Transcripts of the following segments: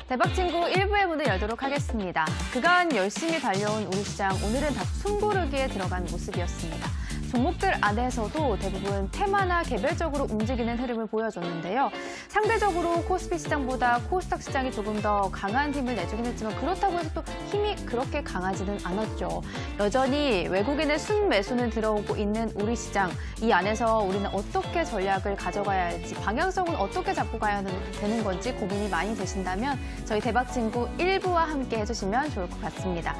대박친구 1부의 문을 열도록 하겠습니다. 그간 열심히 달려온 우리 시장, 오늘은 다소 숨고르기에 들어간 모습이었습니다. 종목들 안에서도 대부분 테마나 개별적으로 움직이는 흐름을 보여줬는데요. 상대적으로 코스피 시장보다 코스닥 시장이 조금 더 강한 힘을 내주긴 했지만 그렇다고 해서 또 힘이 그렇게 강하지는 않았죠. 여전히 외국인의 순매수는 들어오고 있는 우리 시장, 이 안에서 우리는 어떻게 전략을 가져가야 할지, 방향성은 어떻게 잡고 가야 되는 건지 고민이 많이 되신다면 저희 대박친구 1부와 함께 해주시면 좋을 것 같습니다.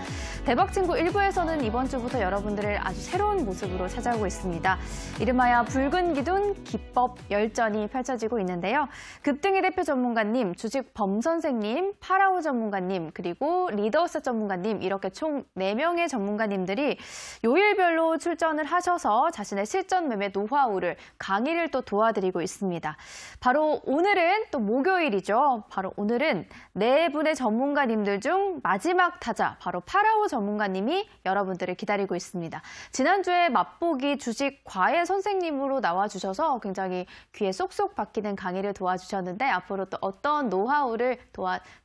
대박친구 1부에서는 이번 주부터 여러분들을 아주 새로운 모습으로 찾아오고 있습니다. 이름하여 붉은 기둥 기법 열전이 펼쳐지고 있는데요. 급등의 대표 전문가님, 주식 범 선생님, 파라오 전문가님, 그리고 리더스 전문가님, 이렇게 총 4명의 전문가님들이 요일별로 출전을 하셔서 자신의 실전 매매 노하우를, 강의를 또 도와드리고 있습니다. 바로 오늘은 또 목요일이죠. 바로 오늘은 4분의 전문가님들 중 마지막 타자, 바로 파라오 전문가님이 여러분들을 기다리고 있습니다. 지난주에 맛보기 주식 과외 선생님으로 나와주셔서 굉장히 귀에 쏙쏙 박히는 강의를 도와주셨는데 앞으로 또 어떤 노하우를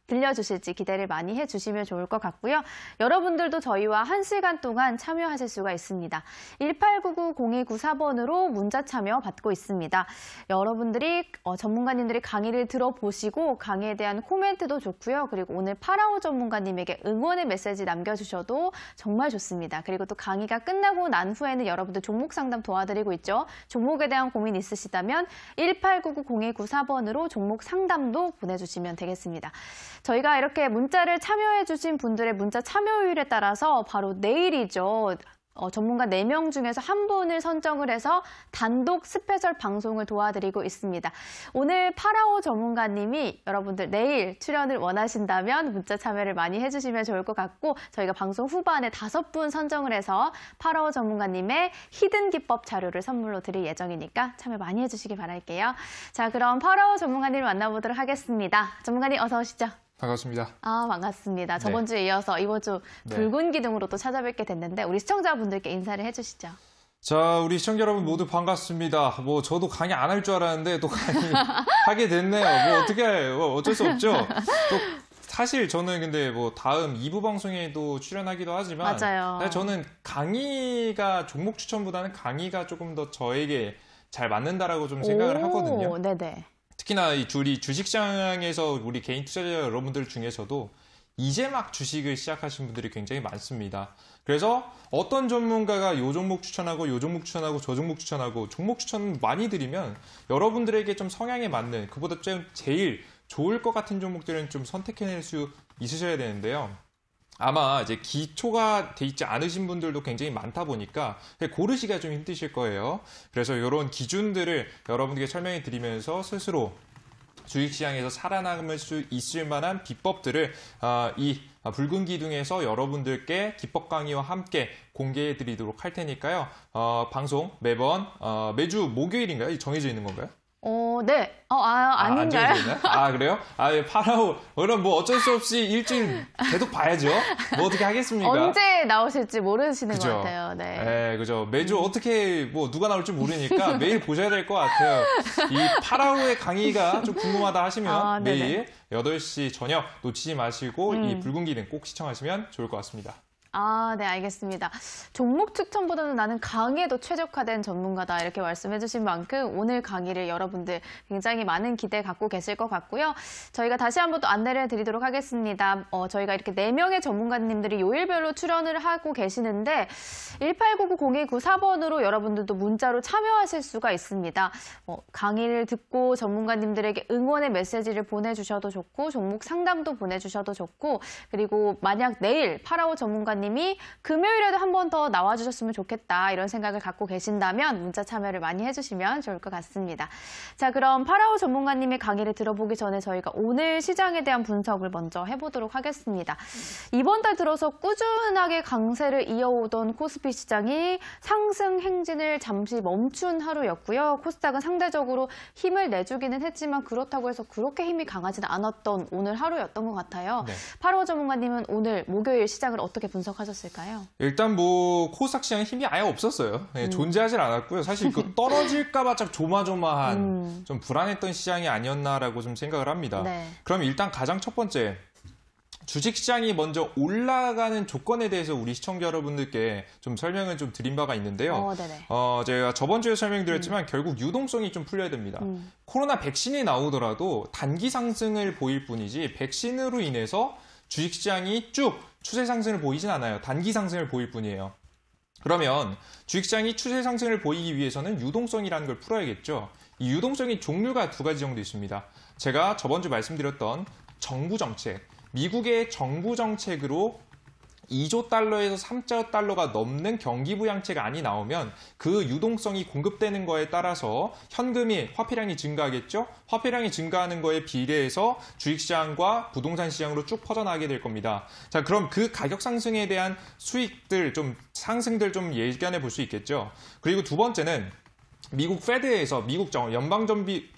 들려주실지 기대를 많이 해주시면 좋을 것 같고요. 여러분들도 저희와 1시간 동안 참여하실 수가 있습니다. 1899-0294번으로 문자 참여 받고 있습니다. 여러분들이 전문가님들이 강의를 들어보시고 강의에 대한 코멘트도 좋고요. 그리고 오늘 파라오 전문가님에게 응원의 메시지 남겨주셔도 정말 좋습니다. 그리고 또 강의가 끝나고 난 후에는 여러분들 종목 상담 도와드리고 있죠. 종목에 대한 고민 있으시다면 1899-0294번으로 종목 상담도 보내주시면 되겠습니다. 저희가 이렇게 문자를 참여해주신 분들의 문자 참여율에 따라서 바로 내일이죠. 전문가 4명 중에서 한 분을 선정을 해서 단독 스페셜 방송을 도와드리고 있습니다. 오늘 파라오 전문가님이 여러분들 내일 출연을 원하신다면 문자 참여를 많이 해주시면 좋을 것 같고 저희가 방송 후반에 5분 선정을 해서 파라오 전문가님의 히든 기법 자료를 선물로 드릴 예정이니까 참여 많이 해주시기 바랄게요. 자, 그럼 파라오 전문가님을 만나보도록 하겠습니다. 전문가님 어서 오시죠. 반갑습니다. 반갑습니다. 저번 주에 이어서 이번 주 붉은 기둥으로 또 찾아뵙게 됐는데 우리 시청자분들께 인사를 해주시죠. 자, 우리 시청자 여러분 모두 반갑습니다. 저도 강의 안 할 줄 알았는데 또 강의 하게 됐네요. 어떻게 해요? 어쩔 수 없죠. 또 사실 저는 근데 다음 2부 방송에도 출연하기도 하지만 맞아요. 사실 저는 강의가 종목 추천보다는 강의가 조금 더 저에게 잘 맞는다라고 좀 생각을 하거든요. 네네. 특히나 이 주식시장에서 우리 개인 투자자 여러분들 중에서도 이제 막 주식을 시작하신 분들이 굉장히 많습니다. 그래서 어떤 전문가가 요 종목 추천하고 요 종목 추천하고 저 종목 추천하고 종목 추천 많이 드리면 여러분들에게 좀 성향에 맞는 그보다 좀 제일 좋을 것 같은 종목들은 좀 선택해낼 수 있으셔야 되는데요. 아마 이제 기초가 돼 있지 않으신 분들도 굉장히 많다 보니까 고르시기가 좀 힘드실 거예요. 그래서 이런 기준들을 여러분들께 설명해 드리면서 스스로 주식시장에서 살아남을 수 있을 만한 비법들을 이 붉은 기둥에서 여러분들께 기법 강의와 함께 공개해 드리도록 할 테니까요. 방송 매번 매주 목요일인가요? 정해져 있는 건가요? 네. 아닌가요? 그래요? 파라오. 그럼 어쩔 수 없이 일주일 계속 봐야죠. 어떻게 하겠습니까? 언제 나오실지 모르시는 그죠? 것 같아요. 네, 그죠. 매주 어떻게, 누가 나올지 모르니까 매일 보셔야 될 것 같아요. 이 파라오의 강의가 좀 궁금하다 하시면 매일 8시 저녁 놓치지 마시고 이 붉은 기둥 꼭 시청하시면 좋을 것 같습니다. 네, 알겠습니다. 종목 추천보다는 나는 강의에 더 최적화된 전문가다 이렇게 말씀해 주신 만큼 오늘 강의를 여러분들 굉장히 많은 기대 갖고 계실 것 같고요. 저희가 다시 한번 또 안내를 드리도록 하겠습니다. 저희가 이렇게 4명의 전문가님들이 요일별로 출연을 하고 계시는데 1899-0294번으로 여러분들도 문자로 참여하실 수가 있습니다. 강의를 듣고 전문가님들에게 응원의 메시지를 보내주셔도 좋고 종목 상담도 보내주셔도 좋고 그리고 만약 내일 파라오 전문가님이 금요일에도 한 번 더 나와주셨으면 좋겠다 이런 생각을 갖고 계신다면 문자 참여를 많이 해주시면 좋을 것 같습니다. 자, 그럼 파라오 전문가님의 강의를 들어보기 전에 저희가 오늘 시장에 대한 분석을 먼저 해보도록 하겠습니다. 이번 달 들어서 꾸준하게 강세를 이어오던 코스피 시장이 상승 행진을 잠시 멈춘 하루였고요. 코스닥은 상대적으로 힘을 내주기는 했지만 그렇다고 해서 그렇게 힘이 강하지는 않았던 오늘 하루였던 것 같아요. 파라오 전문가님은 오늘 목요일 시장을 어떻게 분석하셨나요? 분석하셨을까요? 일단 뭐 코스닥 시장에 힘이 아예 없었어요. 존재하질 않았고요. 사실 그 떨어질까봐 짝 조마조마한 좀 불안했던 시장이 아니었나라고 좀 생각을 합니다. 네. 그럼 일단 가장 첫 번째, 주식시장이 먼저 올라가는 조건에 대해서 우리 시청자 여러분들께 좀 설명을 좀 드린 바가 있는데요. 네네. 제가 저번 주에 설명드렸지만 결국 유동성이 좀 풀려야 됩니다. 코로나 백신이 나오더라도 단기 상승을 보일 뿐이지 백신으로 인해서 주식시장이 쭉 추세 상승을 보이진 않아요. 단기 상승을 보일 뿐이에요. 그러면 주식시장이 추세 상승을 보이기 위해서는 유동성이라는 걸 풀어야겠죠. 이 유동성이 종류가 두 가지 정도 있습니다. 제가 저번 주 말씀드렸던 정부 정책, 미국의 정부 정책으로 2조 달러에서 3조 달러가 넘는 경기 부양책안이 나오면 그 유동성이 공급되는 거에 따라서 현금이 화폐량이 증가하겠죠. 화폐량이 증가하는 거에 비례해서 주식시장과 부동산 시장으로 쭉 퍼져나가게 될 겁니다. 자, 그럼 그 가격 상승에 대한 수익들 좀 상승들 좀 예견해 볼 수 있겠죠. 그리고 두 번째는 미국 페드에서 미국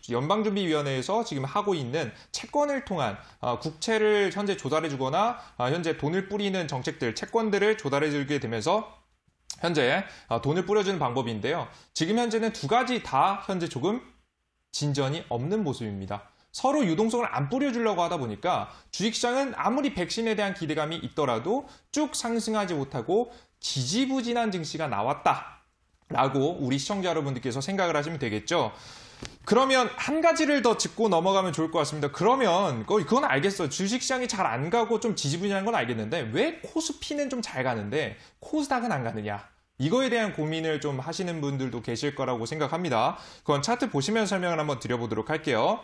연방준비위원회에서 지금 하고 있는 채권을 통한 국채를 현재 조달해주거나 현재 돈을 뿌리는 정책들, 채권들을 조달해주게 되면서 현재 돈을 뿌려주는 방법인데요. 지금 현재는 두 가지 다 현재 조금 진전이 없는 모습입니다. 서로 유동성을 안 뿌려주려고 하다 보니까 주식시장은 아무리 백신에 대한 기대감이 있더라도 쭉 상승하지 못하고 지지부진한 증시가 나왔다. 라고 우리 시청자 여러분들께서 생각을 하시면 되겠죠. 그러면 한 가지를 더 짚고 넘어가면 좋을 것 같습니다. 그러면 그건 알겠어요. 주식시장이 잘 안 가고 좀 지지부진한 건 알겠는데 왜 코스피는 좀 잘 가는데 코스닥은 안 가느냐. 이거에 대한 고민을 좀 하시는 분들도 계실 거라고 생각합니다. 그건 차트 보시면 설명을 한번 드려보도록 할게요.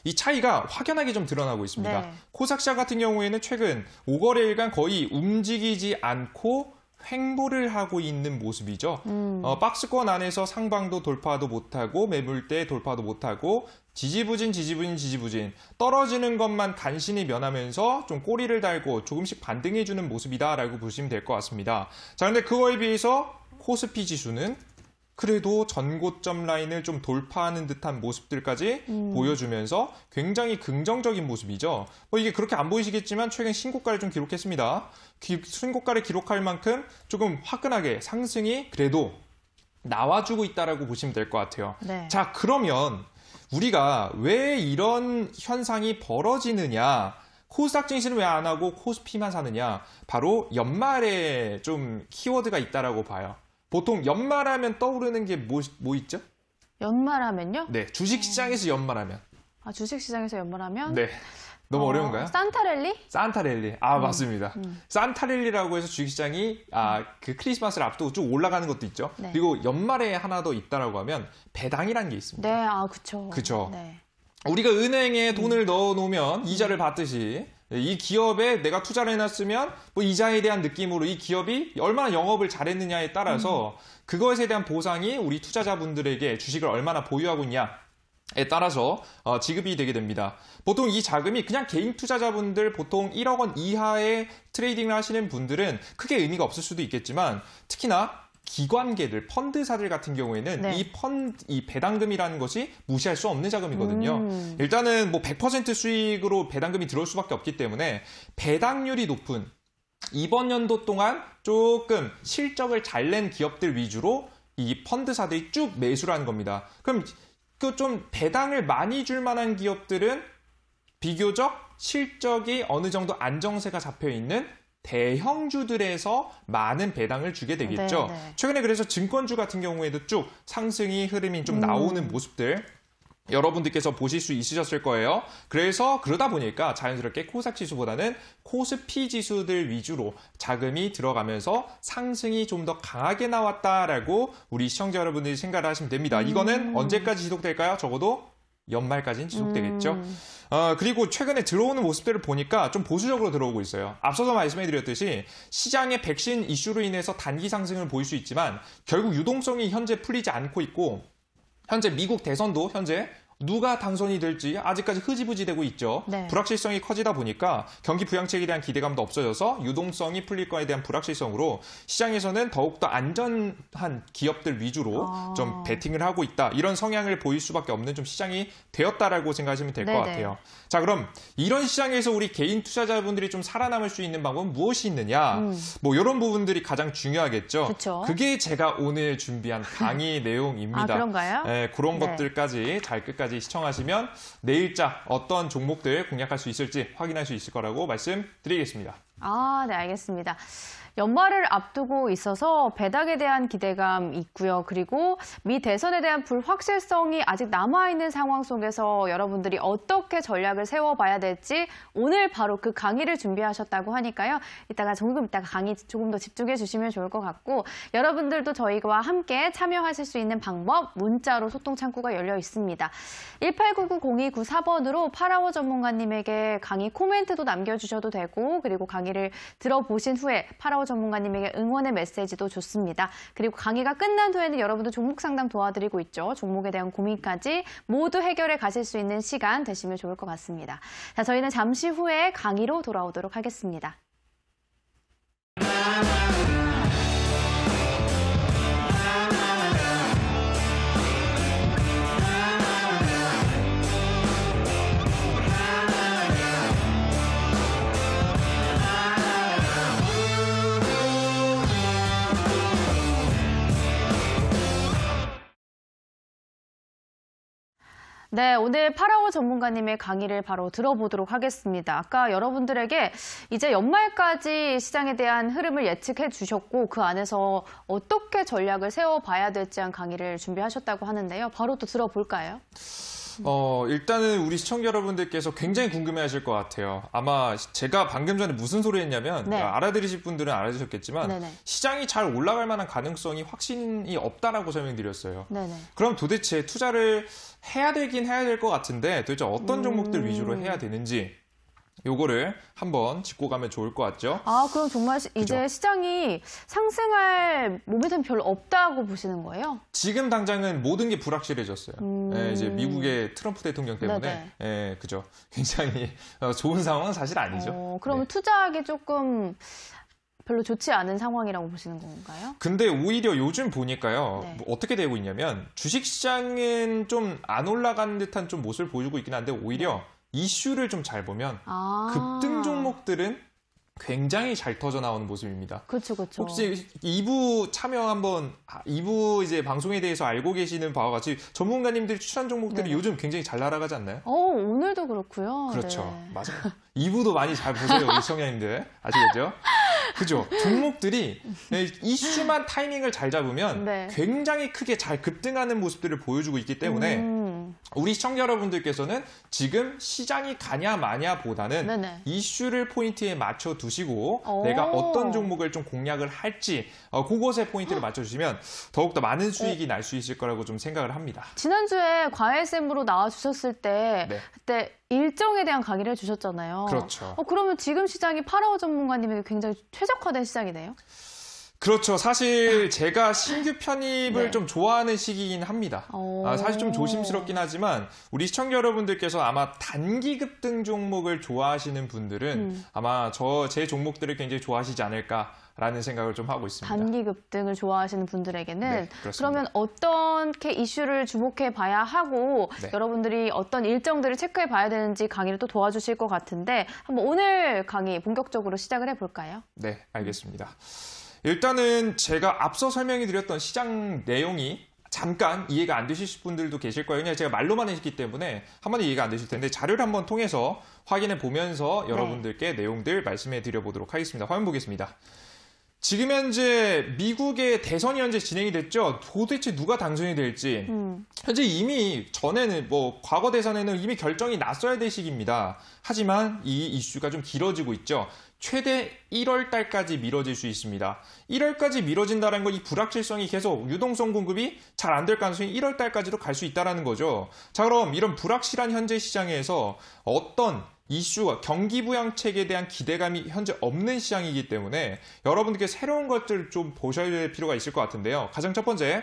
이 차이가 확연하게 좀 드러나고 있습니다. 네. 코스닥 같은 경우에는 최근 5거래일간 거의 움직이지 않고 횡보를 하고 있는 모습이죠. 박스권 안에서 상방도 돌파도 못하고 매물대 돌파도 못하고 지지부진 떨어지는 것만 간신히 면하면서 좀 꼬리를 달고 조금씩 반등해주는 모습이다라고 보시면 될 것 같습니다. 자, 근데 그거에 비해서 코스피 지수는 그래도 전고점 라인을 좀 돌파하는 듯한 모습들까지 보여주면서 굉장히 긍정적인 모습이죠. 이게 그렇게 안 보이시겠지만 최근 신고가를 좀 기록했습니다. 신고가를 기록할 만큼 조금 화끈하게 상승이 그래도 나와주고 있다라고 보시면 될 것 같아요. 네. 자, 그러면 우리가 왜 이런 현상이 벌어지느냐? 코스닥 증시는 왜 안 하고 코스피만 사느냐? 바로 연말에 좀 키워드가 있다라고 봐요. 보통 연말하면 떠오르는 게 뭐 있죠? 연말하면요? 네, 주식시장에서 연말하면. 주식시장에서 연말하면? 네, 너무 어려운가요? 산타랠리? 산타랠리. 맞습니다. 산타랠리라고 해서 주식시장이 그 크리스마스를 앞두고 쭉 올라가는 것도 있죠. 네. 그리고 연말에 하나 더 있다라고 하면 배당이라는 게 있습니다. 네, 그쵸. 그쵸. 네. 우리가 은행에 돈을 넣어놓으면 이자를 받듯이 이 기업에 내가 투자를 해놨으면 뭐 이자에 대한 느낌으로 이 기업이 얼마나 영업을 잘했느냐에 따라서 그것에 대한 보상이 우리 투자자분들에게 주식을 얼마나 보유하고 있냐에 따라서 지급이 되게 됩니다. 보통 이 자금이 그냥 개인 투자자분들 보통 1억 원 이하의 트레이딩을 하시는 분들은 크게 의미가 없을 수도 있겠지만 특히나 기관계들, 펀드사들 같은 경우에는 네. 이 배당금이라는 것이 무시할 수 없는 자금이거든요. 일단은 뭐 100% 수익으로 배당금이 들어올 수밖에 없기 때문에 배당률이 높은 이번 연도 동안 조금 실적을 잘 낸 기업들 위주로 이 펀드사들이 쭉 매수를 하는 겁니다. 그럼 그 좀 배당을 많이 줄 만한 기업들은 비교적 실적이 어느 정도 안정세가 잡혀 있는 대형주들에서 많은 배당을 주게 되겠죠. 네. 최근에 그래서 증권주 같은 경우에도 쭉 상승이 흐름이 좀 나오는 모습들 여러분들께서 보실 수 있으셨을 거예요. 그래서 그러다 보니까 자연스럽게 코스닥 지수보다는 코스피 지수들 위주로 자금이 들어가면서 상승이 좀 더 강하게 나왔다라고 우리 시청자 여러분들이 생각을 하시면 됩니다. 이거는 언제까지 지속될까요? 적어도 연말까지는 지속되겠죠. 그리고 최근에 들어오는 모습들을 보니까 좀 보수적으로 들어오고 있어요. 앞서서 말씀해드렸듯이 시장의 백신 이슈로 인해서 단기 상승을 보일 수 있지만 결국 유동성이 현재 풀리지 않고 있고 현재 미국 대선도 현재 누가 당선이 될지 아직까지 흐지부지되고 있죠. 네. 불확실성이 커지다 보니까 경기 부양책에 대한 기대감도 없어져서 유동성이 풀릴 거에 대한 불확실성으로 시장에서는 더욱더 안전한 기업들 위주로 좀 베팅을 하고 있다. 이런 성향을 보일 수밖에 없는 좀 시장이 되었다라고 생각하시면 될 것 같아요. 자, 그럼 이런 시장에서 우리 개인 투자자분들이 좀 살아남을 수 있는 방법은 무엇이 있느냐? 뭐 이런 부분들이 가장 중요하겠죠. 그쵸. 그게 제가 오늘 준비한 강의 내용입니다. 아, 그런가요? 네, 그런 네. 것들까지 잘 끝까지 시청하시면 내일자 어떤 종목들 공략할 수 있을지 확인할 수 있을 거라고 말씀드리겠습니다. 아, 네, 알겠습니다. 연말을 앞두고 있어서 배당에 대한 기대감 있고요. 그리고 미 대선에 대한 불확실성이 아직 남아있는 상황 속에서 여러분들이 어떻게 전략을 세워봐야 될지 오늘 바로 그 강의를 준비하셨다고 하니까요. 이따가 강의 조금 더 집중해 주시면 좋을 것 같고 여러분들도 저희와 함께 참여하실 수 있는 방법 문자로 소통 창구가 열려 있습니다. 189902994번으로 파라오 전문가님에게 강의 코멘트도 남겨주셔도 되고 그리고 강의를 들어보신 후에 파라오 전문가님에게 응원의 메시지도 좋습니다. 그리고 강의가 끝난 후에는 여러분도 종목 상담 도와드리고 있죠. 종목에 대한 고민까지 모두 해결해 가실 수 있는 시간 되시면 좋을 것 같습니다. 자, 저희는 잠시 후에 강의로 돌아오도록 하겠습니다. 네, 오늘 파라오 전문가님의 강의를 바로 들어보도록 하겠습니다. 아까 여러분들에게 이제 연말까지 시장에 대한 흐름을 예측해 주셨고 그 안에서 어떻게 전략을 세워봐야 될지 한 강의를 준비하셨다고 하는데요. 바로 또 들어볼까요? 일단은 우리 시청자 여러분들께서 굉장히 궁금해하실 것 같아요. 아마 제가 방금 전에 무슨 소리 했냐면 네. 알아들으실 분들은 알아주셨겠지만 네네. 시장이 잘 올라갈 만한 가능성이 확신이 없다라고 설명드렸어요. 네네. 그럼 도대체 투자를 해야 되긴 해야 될 것 같은데 도대체 어떤 종목들 위주로 해야 되는지 요거를 한번 짚고 가면 좋을 것 같죠? 아, 그럼 정말 이제 그죠? 시장이 상승할 모멘텀이 별로 없다고 보시는 거예요? 지금 당장은 모든 게 불확실해졌어요. 예, 이제 미국의 트럼프 대통령 때문에 예, 그죠? 굉장히 좋은 상황은 사실 아니죠. 그러면 네. 투자하기 조금 별로 좋지 않은 상황이라고 보시는 건가요? 근데 오히려 요즘 보니까요. 네. 뭐 어떻게 되고 있냐면 주식시장은 좀 안 올라가는 듯한 좀 모습을 보여주고 있긴 한데 오히려 이슈를 좀 잘 보면 급등 종목들은 굉장히 잘 터져 나오는 모습입니다. 그렇죠. 혹시 2부 참여 한번 2부 이제 방송에 대해서 알고 계시는 바와 같이 전문가님들이 추천 종목들이 네. 요즘 굉장히 잘 날아가지 않나요? 오늘도 그렇고요. 그렇죠. 네. 맞아요. 2부도 많이 잘 보세요, 우리 시청자님들. 아시겠죠? 그죠? 종목들이 이슈만 타이밍을 잘 잡으면 네. 굉장히 크게 잘 급등하는 모습들을 보여주고 있기 때문에 우리 시청자 여러분들께서는 지금 시장이 가냐 마냐 보다는 네네. 이슈를 포인트에 맞춰 두시고 내가 어떤 종목을 좀 공략을 할지 그것에 포인트를 맞춰주시면 더욱더 많은 수익이 날 수 있을 거라고 좀 생각을 합니다. 지난주에 과외쌤으로 나와주셨을 때 네. 그때 일정에 대한 강의를 해주셨잖아요. 그렇죠. 그러면 지금 시장이 파라오 전문가님에게 굉장히 최적화된 시장이네요? 그렇죠. 사실 제가 신규 편입을 네. 좀 좋아하는 시기이긴 합니다. 사실 좀 조심스럽긴 하지만 우리 시청자 여러분들께서 아마 단기 급등 종목을 좋아하시는 분들은 아마 제 종목들을 굉장히 좋아하시지 않을까라는 생각을 좀 하고 있습니다. 단기 급등을 좋아하시는 분들에게는 네, 그렇습니다. 그러면 어떻게 이슈를 주목해 봐야 하고 네. 여러분들이 어떤 일정들을 체크해 봐야 되는지 강의를 또 도와주실 것 같은데 한번 오늘 강의 본격적으로 시작을 해볼까요? 네, 알겠습니다. 일단은 제가 앞서 설명해 드렸던 시장 내용이 잠깐 이해가 안 되실 분들도 계실 거예요. 그냥 제가 말로만 했기 때문에 한 번에 이해가 안 되실 텐데 자료를 한번 통해서 확인해 보면서 여러분들께 내용들 말씀해 드려 보도록 하겠습니다. 화면 보겠습니다. 지금 현재 미국의 대선이 현재 진행이 됐죠. 도대체 누가 당선이 될지. 현재 이미 전에는 과거 대선에는 이미 결정이 났어야 될 시기입니다. 하지만 이 이슈가 좀 길어지고 있죠. 최대 1월 달까지 미뤄질 수 있습니다. 1월까지 미뤄진다는 건 이 불확실성이 계속 유동성 공급이 잘 안 될 가능성이 1월 달까지도 갈 수 있다는 거죠. 자, 그럼 이런 불확실한 현재 시장에서 어떤 이슈와 경기 부양책에 대한 기대감이 현재 없는 시장이기 때문에 여러분들께 새로운 것들을 좀 보셔야 될 필요가 있을 것 같은데요. 가장 첫 번째,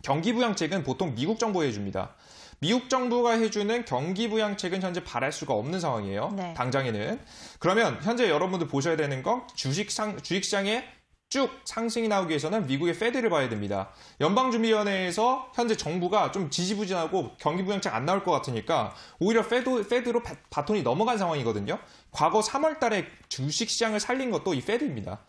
경기부양책은 보통 미국 정부가 해줍니다. 미국 정부가 해주는 경기부양책은 현재 바랄 수가 없는 상황이에요. 네. 당장에는. 그러면 현재 여러분들 보셔야 되는 건 주식시장에 쭉 상승이 나오기 위해서는 미국의 페드를 봐야 됩니다. 연방준비위원회에서 현재 정부가 좀 지지부진하고 경기부양책 안 나올 것 같으니까 오히려 페드로 바톤이 넘어간 상황이거든요. 과거 3월 달에 주식시장을 살린 것도 이 페드입니다.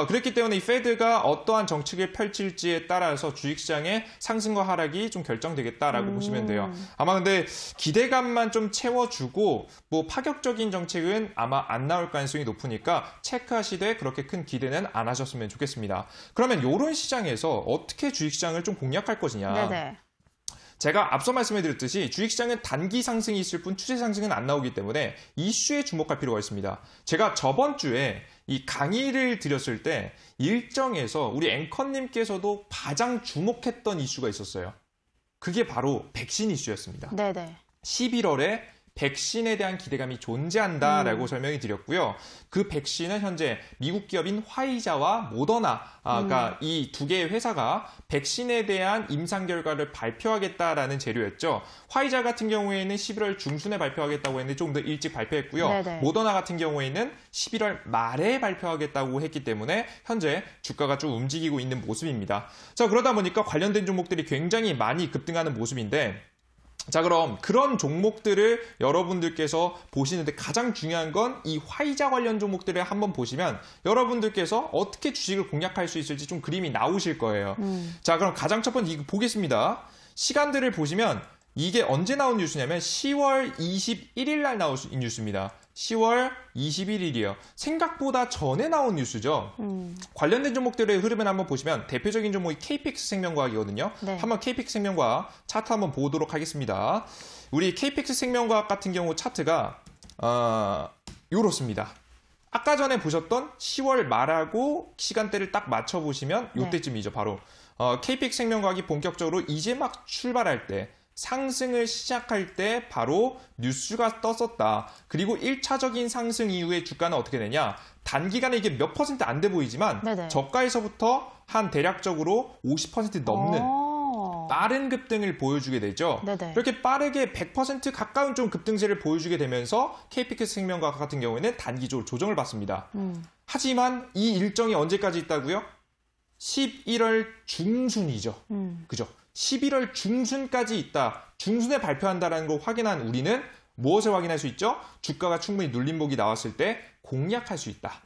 그렇기 때문에 이 페드가 어떠한 정책을 펼칠지에 따라서 주식시장의 상승과 하락이 좀 결정되겠다라고 보시면 돼요. 아마 근데 기대감만 좀 채워주고 뭐 파격적인 정책은 아마 안 나올 가능성이 높으니까 체크하시되 그렇게 큰 기대는 안 하셨으면 좋겠습니다. 그러면 이런 시장에서 어떻게 주식시장을 좀 공략할 것이냐. 네네. 제가 앞서 말씀해드렸듯이 주식시장은 단기 상승이 있을 뿐 추세 상승은 안 나오기 때문에 이슈에 주목할 필요가 있습니다. 제가 저번 주에 이 강의를 드렸을 때 일정에서 우리 앵커님께서도 가장 주목했던 이슈가 있었어요. 그게 바로 백신 이슈였습니다. 네네. 11월에 백신에 대한 기대감이 존재한다라고 설명이 드렸고요. 그 백신은 현재 미국 기업인 화이자와 모더나가 이 두 개의 회사가 백신에 대한 임상 결과를 발표하겠다라는 재료였죠. 화이자 같은 경우에는 11월 중순에 발표하겠다고 했는데 조금 더 일찍 발표했고요. 네네. 모더나 같은 경우에는 11월 말에 발표하겠다고 했기 때문에 현재 주가가 좀 움직이고 있는 모습입니다. 자, 그러다 보니까 관련된 종목들이 굉장히 많이 급등하는 모습인데 자, 그럼 그런 종목들을 여러분들께서 보시는데 가장 중요한 건 이 화이자 관련 종목들을 한번 보시면 여러분들께서 어떻게 주식을 공략할 수 있을지 좀 그림이 나오실 거예요. 자, 그럼 가장 첫 번째 이거 보겠습니다. 시간들을 보시면 이게 언제 나온 뉴스냐면 10월 21일 날 나온 뉴스입니다. 10월 21일이에요. 생각보다 전에 나온 뉴스죠. 관련된 종목들의 흐름을 한번 보시면 대표적인 종목이 KPX 생명과학이거든요. 네. 한번 KPX 생명과학 차트 한번 보도록 하겠습니다. 우리 KPX 생명과학 같은 경우 차트가 이렇습니다. 아까 전에 보셨던 10월 말하고 시간대를 딱 맞춰보시면 이때쯤이죠. 바로 KPX 생명과학이 본격적으로 이제 막 출발할 때 상승을 시작할 때 바로 뉴스가 떴었다. 그리고 1차적인 상승 이후에 주가는 어떻게 되냐. 단기간에 이게 몇 퍼센트 안 돼 보이지만 네네. 저가에서부터 한 대략적으로 50% 넘는 빠른 급등을 보여주게 되죠. 네네. 이렇게 빠르게 100% 가까운 좀 급등세를 보여주게 되면서 KPX 생명과학 같은 경우에는 단기적으로 조정을 받습니다. 하지만 이 일정이 언제까지 있다고요? 11월 중순이죠. 그죠? 11월 중순까지 있다. 중순에 발표한다는 걸 확인한 우리는 무엇을 확인할 수 있죠? 주가가 충분히 눌림목이 나왔을 때 공략할 수 있다.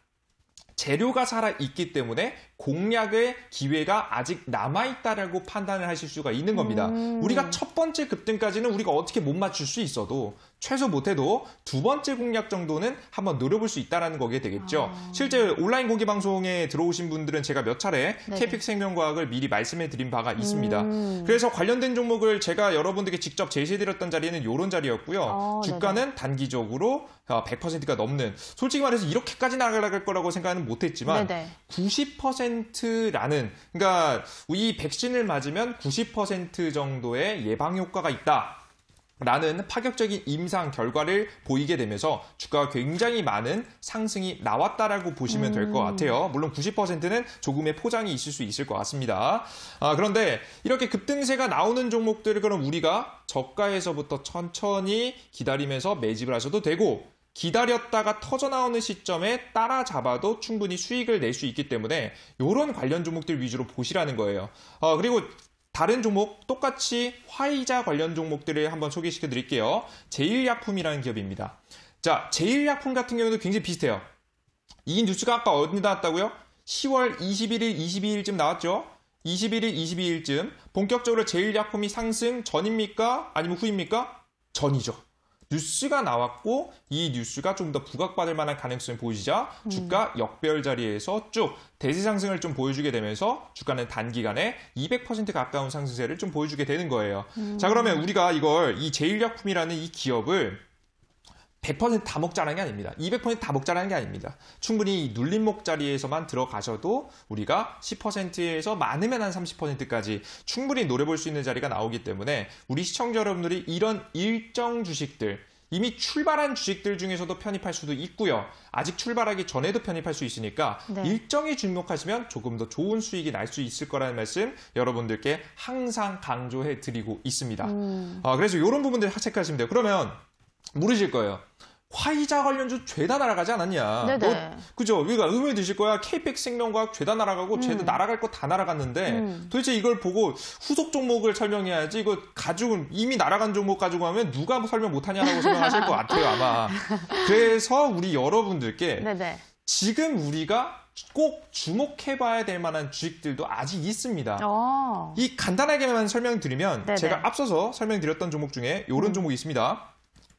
재료가 살아있기 때문에 공략의 기회가 아직 남아있다라고 판단을 하실 수가 있는 겁니다. 우리가 첫 번째 급등까지는 우리가 어떻게 못 맞출 수 있어도 최소 못해도 두 번째 공략 정도는 한번 노려볼 수 있다는 거게 되겠죠. 실제 온라인 공개 방송에 들어오신 분들은 제가 몇 차례 KPX 생명과학을 미리 말씀해 드린 바가 있습니다. 그래서 관련된 종목을 제가 여러분들께 직접 제시해드렸던 자리는 이런 자리였고요. 주가는 단기적으로 100%가 넘는, 솔직히 말해서 이렇게까지 나갈 거라고 생각은 못했지만 90%라는, 그러니까 이 백신을 맞으면 90% 정도의 예방 효과가 있다. 라는 파격적인 임상 결과를 보이게 되면서 주가가 굉장히 많은 상승이 나왔다라고 보시면 될 것 같아요. 물론 90%는 조금의 포장이 있을 수 있을 것 같습니다. 그런데 이렇게 급등세가 나오는 종목들을 그럼 우리가 저가에서부터 천천히 기다리면서 매집을 하셔도 되고, 기다렸다가 터져나오는 시점에 따라잡아도 충분히 수익을 낼 수 있기 때문에 이런 관련 종목들 위주로 보시라는 거예요. 그리고 다른 종목 똑같이 화이자 관련 종목들을 한번 소개시켜 드릴게요. 제일약품이라는 기업입니다. 자, 제일약품 같은 경우도 굉장히 비슷해요. 이 뉴스가 아까 어디 나왔다고요? 10월 21일, 22일쯤 나왔죠? 21일, 22일쯤 본격적으로 제일약품이 상승 전입니까? 아니면 후입니까? 전이죠. 뉴스가 나왔고 이 뉴스가 좀 더 부각받을 만한 가능성이 보이자 주가 역배열 자리에서 쭉 대세 상승을 좀 보여주게 되면서 주가는 단기간에 200% 가까운 상승세를 좀 보여주게 되는 거예요. 자, 그러면 우리가 이 제일약품이라는 이 기업을 100% 다 먹자라는 게 아닙니다. 200% 다 먹자라는 게 아닙니다. 충분히 눌림목 자리에서만 들어가셔도 우리가 10%에서 많으면 한 30%까지 충분히 노려볼 수 있는 자리가 나오기 때문에 우리 시청자 여러분들이 이런 일정 주식들, 이미 출발한 주식들 중에서도 편입할 수도 있고요. 아직 출발하기 전에도 편입할 수 있으니까 네. 일정히 주목하시면 조금 더 좋은 수익이 날 수 있을 거라는 말씀 여러분들께 항상 강조해 드리고 있습니다. 그래서 이런 부분들 체크하시면 돼요. 그러면 물으실 거예요. 화이자 관련주 죄다 날아가지 않았냐? 네네. 그죠? 우리가 의문이 드실 거야. KPX 생명과학 죄다 날아가고 죄다 날아갈 거 다 날아갔는데 도대체 이걸 보고 후속 종목을 설명해야지 이거 가지고 이미 날아간 종목 가지고 하면 누가 설명 못하냐라고 설명하실 것 같아요 아마. 그래서 우리 여러분들께 네네. 지금 우리가 꼭 주목해봐야 될 만한 주식들도 아직 있습니다. 이 간단하게만 설명드리면 네네. 제가 앞서서 설명드렸던 종목 중에 이런 종목이 있습니다.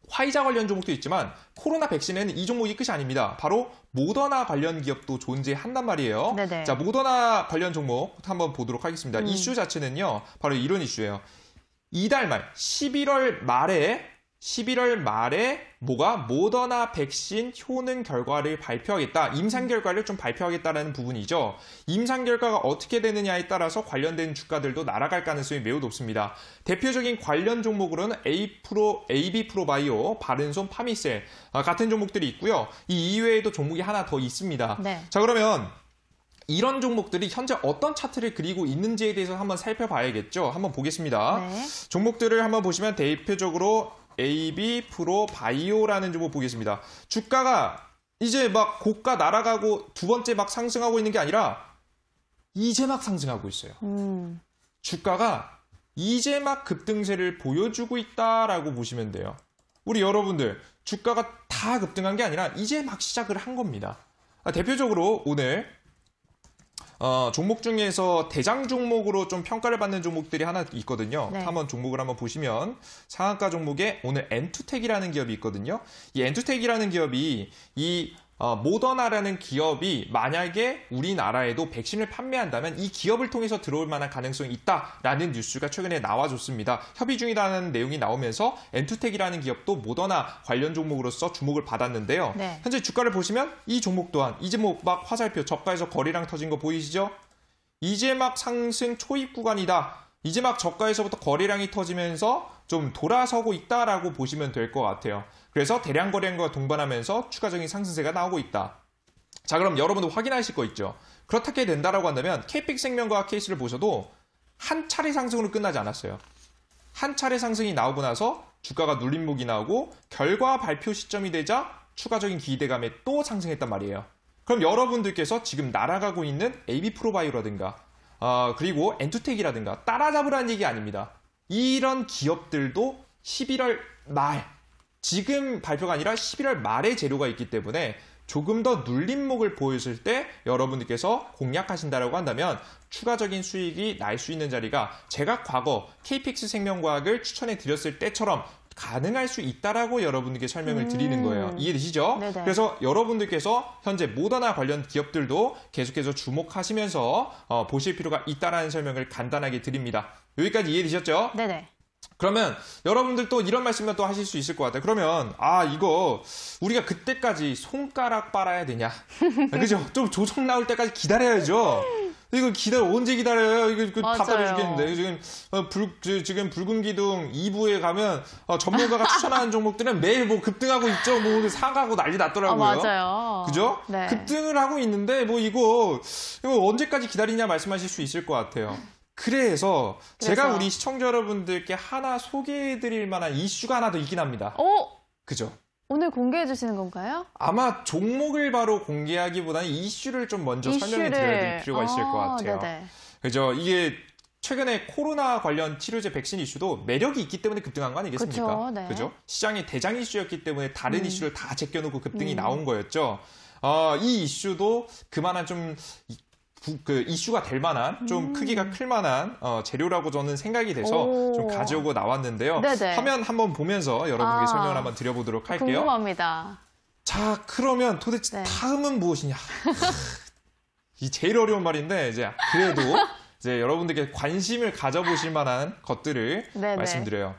화이자 관련 종목도 있지만 코로나 백신에는 이 종목이 끝이 아닙니다. 바로 모더나 관련 기업도 존재한단 말이에요. 네네. 자, 모더나 관련 종목 한번 보도록 하겠습니다. 이슈 자체는요. 바로 이런 이슈예요. 이달 말 11월 말에 모더나 백신 효능 결과를 발표하겠다. 임상 결과를 좀 발표하겠다라는 부분이죠. 임상 결과가 어떻게 되느냐에 따라서 관련된 주가들도 날아갈 가능성이 매우 높습니다. 대표적인 관련 종목으로는 AB프로바이오, 바른손, 파미셀 같은 종목들이 있고요. 이 이외에도 종목이 하나 더 있습니다. 네. 자, 그러면 이런 종목들이 현재 어떤 차트를 그리고 있는지에 대해서 한번 살펴봐야겠죠. 한번 보겠습니다. 네. 종목들을 한번 보시면 대표적으로 AB프로바이오라는 종목 보겠습니다. 주가가 이제 막 고가 날아가고 두 번째 막 상승하고 있는 게 아니라 이제 막 상승하고 있어요. 주가가 이제 막 급등세를 보여주고 있다라고 보시면 돼요. 우리 여러분들 주가가 다 급등한 게 아니라 이제 막 시작을 한 겁니다. 대표적으로 오늘 종목 중에서 대장 종목으로 좀 평가를 받는 종목들이 하나 있거든요. 네. 한번 종목을 한번 보시면 상한가 종목에 오늘 엔투텍이라는 기업이 있거든요. 이 엔투텍이라는 기업이 이 모더나라는 기업이 만약에 우리나라에도 백신을 판매한다면 이 기업을 통해서 들어올 만한 가능성이 있다라는 뉴스가 최근에 나와줬습니다. 협의 중이라는 내용이 나오면서 엔투텍이라는 기업도 모더나 관련 종목으로서 주목을 받았는데요. 네. 현재 주가를 보시면 이 종목 또한 이제 뭐 막 화살표 저가에서 거래량 터진 거 보이시죠? 이제 막 상승 초입 구간이다. 이제 막 저가에서부터 거래량이 터지면서 좀 돌아서고 있다라고 보시면 될 것 같아요. 그래서 대량 거래량과 동반하면서 추가적인 상승세가 나오고 있다. 자, 그럼 여러분도 확인하실 거 있죠. 그렇게 된다라고 한다면 KPX 생명과학 케이스를 보셔도 한 차례 상승으로 끝나지 않았어요. 한 차례 상승이 나오고 나서 주가가 눌림목이 나오고 결과 발표 시점이 되자 추가적인 기대감에 또 상승했단 말이에요. 그럼 여러분들께서 지금 날아가고 있는 AB프로바이오라든가 그리고 엔투텍이라든가 따라잡으라는 얘기 아닙니다. 이런 기업들도 11월 말, 지금 발표가 아니라 11월 말에 재료가 있기 때문에 조금 더 눌림목을 보였을 때 여러분들께서 공략하신다라고 한다면 추가적인 수익이 날 수 있는 자리가 제가 과거 KPX 생명과학을 추천해 드렸을 때처럼 가능할 수 있다라고 여러분들께 설명을 드리는 거예요. 이해되시죠? 네네. 그래서 여러분들께서 현재 모더나 관련 기업들도 계속해서 주목하시면서 보실 필요가 있다라는 설명을 간단하게 드립니다. 여기까지 이해되셨죠? 네네. 그러면 여러분들도 이런 말씀만 또 하실 수 있을 것 같아요. 그러면 이거 우리가 그때까지 손가락 빨아야 되냐? 그죠? 좀 조정 나올 때까지 기다려야죠. 이거 언제 기다려요? 이거 답답해 죽겠는데. 지금 붉은 기둥 2부에 가면 전문가가 추천하는 종목들은 매일 뭐 급등하고 있죠. 뭐 상하고 난리 났더라고요. 맞아요. 그죠? 네. 급등을 하고 있는데 뭐 이거 언제까지 기다리냐 말씀하실 수 있을 것 같아요. 그래서 제가 우리 시청자 여러분들께 하나 소개해드릴 만한 이슈가 하나 더 있긴 합니다. 그죠? 오늘 공개해 주시는 건가요? 아마 종목을 바로 공개하기보다는 이슈를 좀 먼저 설명해 드려야 될 필요가 있을 것 같아요. 네네. 그죠? 이게 최근에 코로나 관련 치료제 백신 이슈도 매력이 있기 때문에 급등한 거 아니겠습니까? 그쵸, 네. 그죠? 시장이 대장 이슈였기 때문에 다른 이슈를 다 제껴놓고 급등이 나온 거였죠. 이 이슈도 그만한 좀 이슈가 될 만한, 좀 크기가 클 만한 재료라고 저는 생각이 돼서 좀 가져오고 나왔는데요. 네네. 화면 한번 보면서 여러분께 설명을 한번 드려보도록 할게요. 궁금합니다. 자, 그러면 도대체 다음은 무엇이냐? 이 제일 어려운 말인데, 그래도 이제 여러분들께 관심을 가져보실 만한 것들을 네네. 말씀드려요.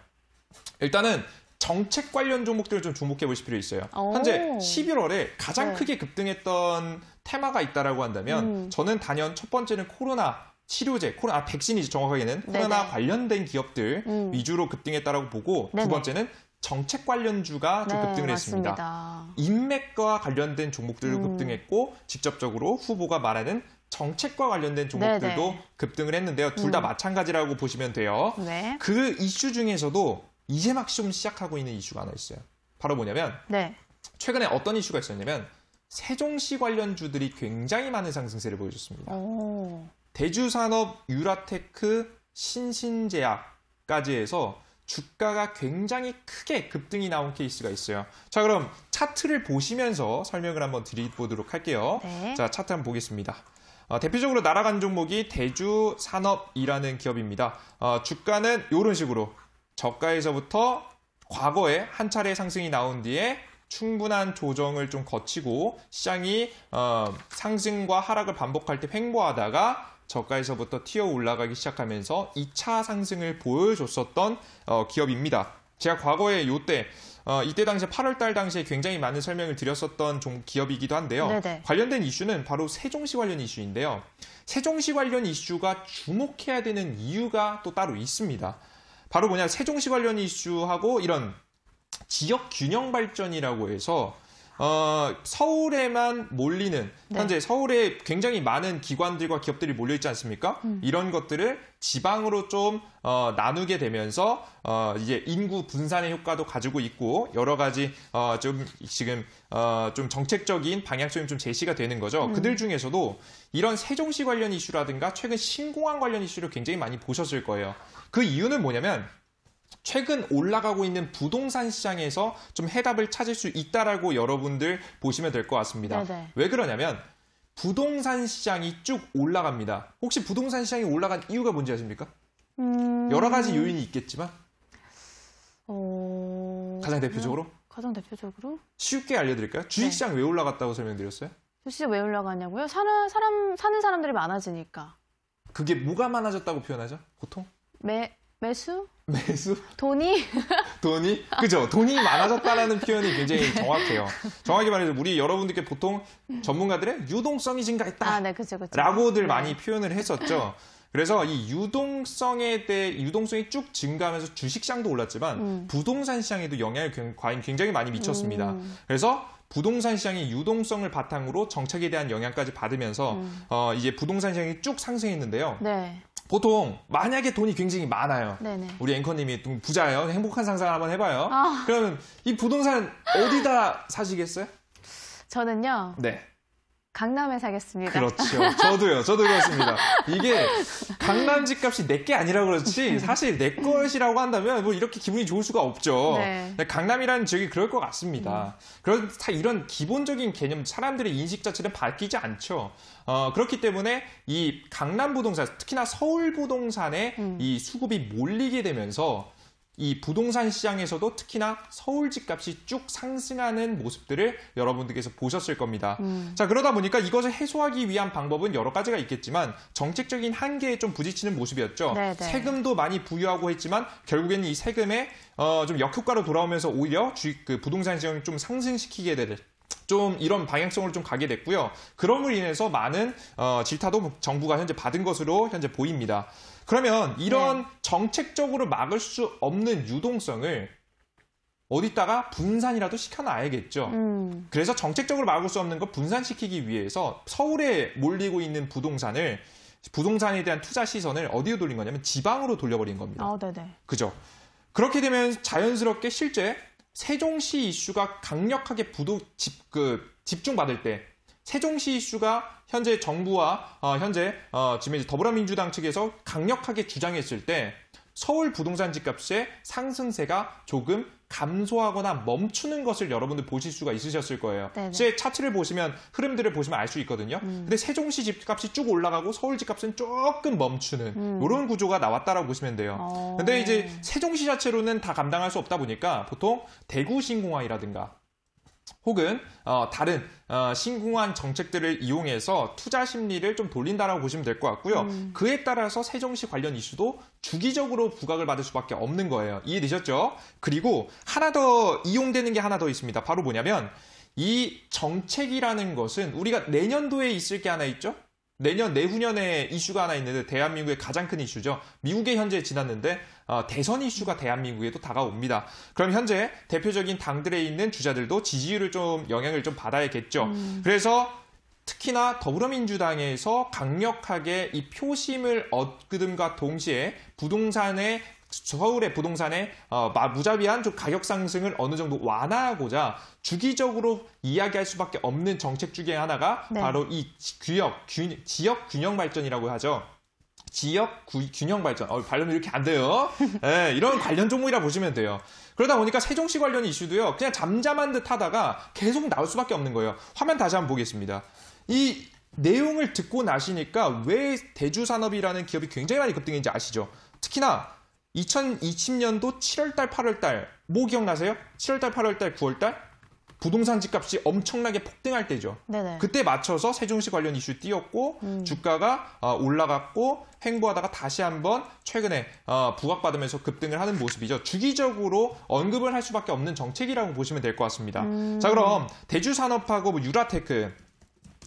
일단은 정책 관련 종목들을 좀 주목해 보실 필요 있어요. 현재 11월에 가장 크게 급등했던 테마가 있다라고 한다면 저는 단연 첫 번째는 코로나 치료제, 백신이죠. 정확하게는 네네. 코로나 관련된 기업들 위주로 급등했다라고 보고 네네. 두 번째는 정책 관련주가 좀 네, 급등을 했습니다. 맞습니다. 인맥과 관련된 종목들도 급등했고 직접적으로 후보가 말하는 정책과 관련된 종목들도 네네. 급등을 했는데요. 둘 다 마찬가지라고 보시면 돼요. 네. 그 이슈 중에서도 이제 막 좀 시작하고 있는 이슈가 하나 있어요. 바로 뭐냐면 네. 최근에 어떤 이슈가 있었냐면 세종시 관련주들이 굉장히 많은 상승세를 보여줬습니다. 오. 대주산업, 유라테크, 신신제약까지 해서 주가가 굉장히 크게 급등이 나온 케이스가 있어요. 자, 그럼 차트를 보시면서 설명을 한번 드려보도록 할게요. 네. 자, 차트 한번 보겠습니다. 대표적으로 날아간 종목이 대주산업이라는 기업입니다. 주가는 이런 식으로 저가에서부터 과거에 한 차례 상승이 나온 뒤에 충분한 조정을 좀 거치고 시장이 상승과 하락을 반복할 때 횡보하다가 저가에서부터 튀어 올라가기 시작하면서 2차 상승을 보여줬었던 기업입니다. 제가 과거에 이때 당시에 8월달 당시에 굉장히 많은 설명을 드렸었던 기업이기도 한데요. 네네. 관련된 이슈는 바로 세종시 관련 이슈인데요. 세종시 관련 이슈가 주목해야 되는 이유가 또 따로 있습니다. 바로 뭐냐, 세종시 관련 이슈하고 이런 지역 균형 발전이라고 해서 서울에만 몰리는 네. 현재 서울에 굉장히 많은 기관들과 기업들이 몰려 있지 않습니까? 이런 것들을 지방으로 좀 나누게 되면서 이제 인구 분산의 효과도 가지고 있고 여러 가지 좀 지금 좀 정책적인 방향성이 좀 제시가 되는 거죠. 그들 중에서도 이런 세종시 관련 이슈라든가 최근 신공항 관련 이슈를 굉장히 많이 보셨을 거예요. 그 이유는 뭐냐면 최근 올라가고 있는 부동산 시장에서 좀 해답을 찾을 수 있다라고 여러분들 보시면 될 것 같습니다. 네네. 왜 그러냐면 부동산 시장이 쭉 올라갑니다. 혹시 부동산 시장이 올라간 이유가 뭔지 아십니까? 여러 가지 요인이 있겠지만 가장 대표적으로 가장 대표적으로 쉽게 알려드릴까요? 주식시장 왜 올라갔다고 설명드렸어요? 주식 왜 올라가냐고요? 사는 사람들이 많아지니까. 그게 뭐가 많아졌다고 표현하죠? 보통? 매수? 매수? 돈이? 그죠? 돈이 많아졌다라는 표현이 굉장히 정확해요. 정확히 말해서 우리 여러분들께 보통 전문가들의 유동성이 증가했다. 아, 네, 그죠. 라고들 네. 많이 표현을 했었죠. 그래서 이 유동성에 대해 유동성이 쭉 증가하면서 주식시장도 올랐지만 부동산 시장에도 영향을 굉장히 많이 미쳤습니다. 그래서 부동산 시장의 유동성을 바탕으로 정책에 대한 영향까지 받으면서 이제 부동산 시장이 쭉 상승했는데요. 네. 보통 만약에 돈이 굉장히 많아요. 네네. 우리 앵커님이 부자예요. 행복한 상상을 한번 해봐요. 아. 그러면 이 부동산 어디다 사시겠어요? 저는요. 네. 강남에 사겠습니다. 그렇죠. 저도 그렇습니다. 이게 강남 집값이 내 게 아니라 그렇지 사실 내 것이라고 한다면 뭐 이렇게 기분이 좋을 수가 없죠. 네. 강남이라는 지역이 그럴 것 같습니다. 그렇다 이런 기본적인 개념 사람들의 인식 자체는 바뀌지 않죠. 그렇기 때문에 이 강남 부동산 특히나 서울 부동산에 이 수급이 몰리게 되면서 이 부동산 시장에서도 특히나 서울 집값이 쭉 상승하는 모습들을 여러분들께서 보셨을 겁니다. 자, 그러다 보니까 이것을 해소하기 위한 방법은 여러 가지가 있겠지만 정책적인 한계에 좀 부딪히는 모습이었죠. 네네. 세금도 많이 부여하고 했지만 결국에는 이 세금에 좀 역효과로 돌아오면서 오히려 그 부동산 시장을 좀 상승시키게 되는 좀 이런 방향성으로 좀 가게 됐고요. 그럼으로 인해서 많은 질타도 정부가 현재 받은 것으로 현재 보입니다. 그러면 이런 정책적으로 막을 수 없는 유동성을 어디다가 분산이라도 시켜놔야겠죠. 그래서 정책적으로 막을 수 없는 거 분산시키기 위해서 서울에 몰리고 있는 부동산에 대한 투자 시선을 어디로 돌린 거냐면 지방으로 돌려버린 겁니다. 아, 네네. 그죠? 그렇게 되면 자연스럽게 실제 세종시 이슈가 강력하게 집중받을 때 세종시 이슈가 현재 정부와 지금 이제 더불어민주당 측에서 강력하게 주장했을 때 서울 부동산 집값의 상승세가 조금 감소하거나 멈추는 것을 여러분들 보실 수가 있으셨을 거예요. 네네. 제 차트를 보시면 흐름들을 보시면 알 수 있거든요. 근데 세종시 집값이 쭉 올라가고 서울 집값은 조금 멈추는 이런 구조가 나왔다라고 보시면 돼요. 근데 이제 세종시 자체로는 다 감당할 수 없다 보니까 보통 대구 신공항이라든가 혹은 다른 신공항 정책들을 이용해서 투자 심리를 좀 돌린다라고 보시면 될 것 같고요. 그에 따라서 세종시 관련 이슈도 주기적으로 부각을 받을 수밖에 없는 거예요. 이해되셨죠? 그리고 하나 더 이용되는 게 하나 더 있습니다. 바로 뭐냐면 이 정책이라는 것은 우리가 내년도에 있을 게 하나 있죠? 내년 내후년에 이슈가 하나 있는데 대한민국의 가장 큰 이슈죠. 미국에 현재 지났는데 대선 이슈가 대한민국에도 다가옵니다. 그럼 현재 대표적인 당들에 있는 주자들도 지지율을 좀 영향을 좀 받아야겠죠. 그래서 특히나 더불어민주당에서 강력하게 이 표심을 얻음과 동시에 서울의 부동산의 무자비한 좀 가격 상승을 어느 정도 완화하고자 주기적으로 이야기할 수밖에 없는 정책 중에 하나가 네. 바로 이 지역 균형 발전이라고 하죠. 지역 균형 발전. 발음이 이렇게 안 돼요. 네, 이런 관련 종목이라 보시면 돼요. 그러다 보니까 세종시 관련 이슈도요. 그냥 잠잠한 듯 하다가 계속 나올 수밖에 없는 거예요. 화면 다시 한번 보겠습니다. 이 내용을 듣고 나시니까 왜 대주산업이라는 기업이 굉장히 많이 급등했는지 아시죠? 특히나 2020년도 7월달, 8월달 뭐 기억나세요? 7월달, 8월달, 9월달 부동산 집값이 엄청나게 폭등할 때죠. 네네. 그때 맞춰서 세종시 관련 이슈 띄었고 주가가 올라갔고 횡보하다가 다시 한번 최근에 부각받으면서 급등을 하는 모습이죠. 주기적으로 언급을 할 수밖에 없는 정책이라고 보시면 될 것 같습니다. 자, 그럼 대주산업하고 뭐 유라테크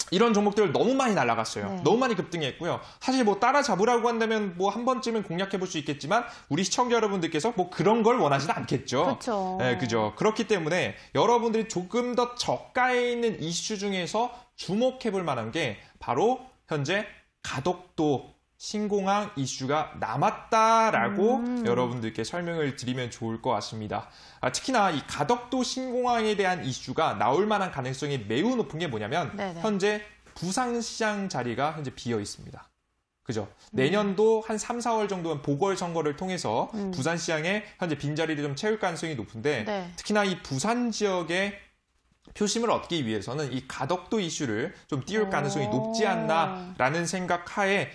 이런 종목들 너무 많이 날아갔어요. 네. 너무 많이 급등했고요. 사실 뭐 따라잡으라고 한다면 뭐 한 번쯤은 공략해 볼 수 있겠지만 우리 시청자 여러분들께서 뭐 그런 걸 원하지는 않겠죠. 그렇죠. 네, 그죠. 그렇기 때문에 여러분들이 조금 더 저가에 있는 이슈 중에서 주목해 볼 만한 게 바로 현재 가덕도 신공항 이슈가 남았다라고 여러분들께 설명을 드리면 좋을 것 같습니다. 특히나 이 가덕도 신공항에 대한 이슈가 나올 만한 가능성이 매우 높은 게 뭐냐면 네네. 현재 부산시장 자리가 현재 비어 있습니다. 그죠? 내년도 한 3, 4월 정도는 보궐선거를 통해서 부산시장에 현재 빈자리를 좀 채울 가능성이 높은데 네. 특히나 이 부산 지역의 표심을 얻기 위해서는 이 가덕도 이슈를 좀 띄울 가능성이 높지 않나라는 생각하에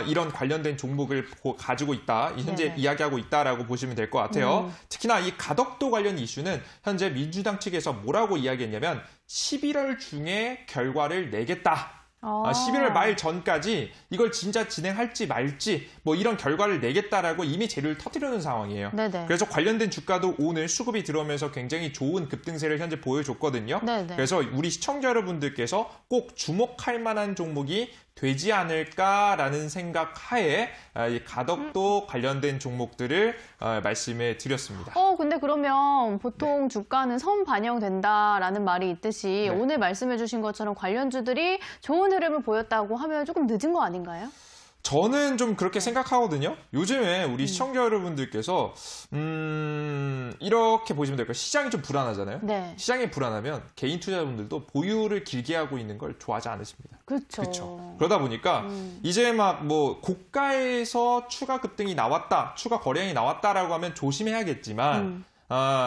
이런 관련된 종목을 가지고 있다, 현재 네네. 이야기하고 있다라고 보시면 될 것 같아요. 특히나 이 가덕도 관련 이슈는 현재 민주당 측에서 뭐라고 이야기했냐면 11월 중에 결과를 내겠다. 11월 말 전까지 이걸 진짜 진행할지 말지 뭐 이런 결과를 내겠다라고 이미 재료를 터뜨려놓은 상황이에요. 네네. 그래서 관련된 주가도 오늘 수급이 들어오면서 굉장히 좋은 급등세를 현재 보여줬거든요. 네네. 그래서 우리 시청자 여러분들께서 꼭 주목할 만한 종목이 되지 않을까라는 생각하에 이 가덕도 관련된 종목들을 말씀해 드렸습니다. 근데 그러면 보통 주가는 선 반영된다라는 말이 있듯이 오늘 말씀해 주신 것처럼 관련주들이 좋은 흐름을 보였다고 하면 조금 늦은 거 아닌가요? 저는 좀 그렇게 생각하거든요. 요즘에 우리 시청자 여러분들께서 이렇게 보시면 될 거예요. 시장이 좀 불안하잖아요. 네. 시장이 불안하면 개인 투자자분들도 보유를 길게 하고 있는 걸 좋아하지 않으십니다. 그렇죠. 그렇죠. 그러다 보니까 이제 막 뭐 고가에서 추가 급등이 나왔다, 추가 거래량이 나왔다라고 하면 조심해야겠지만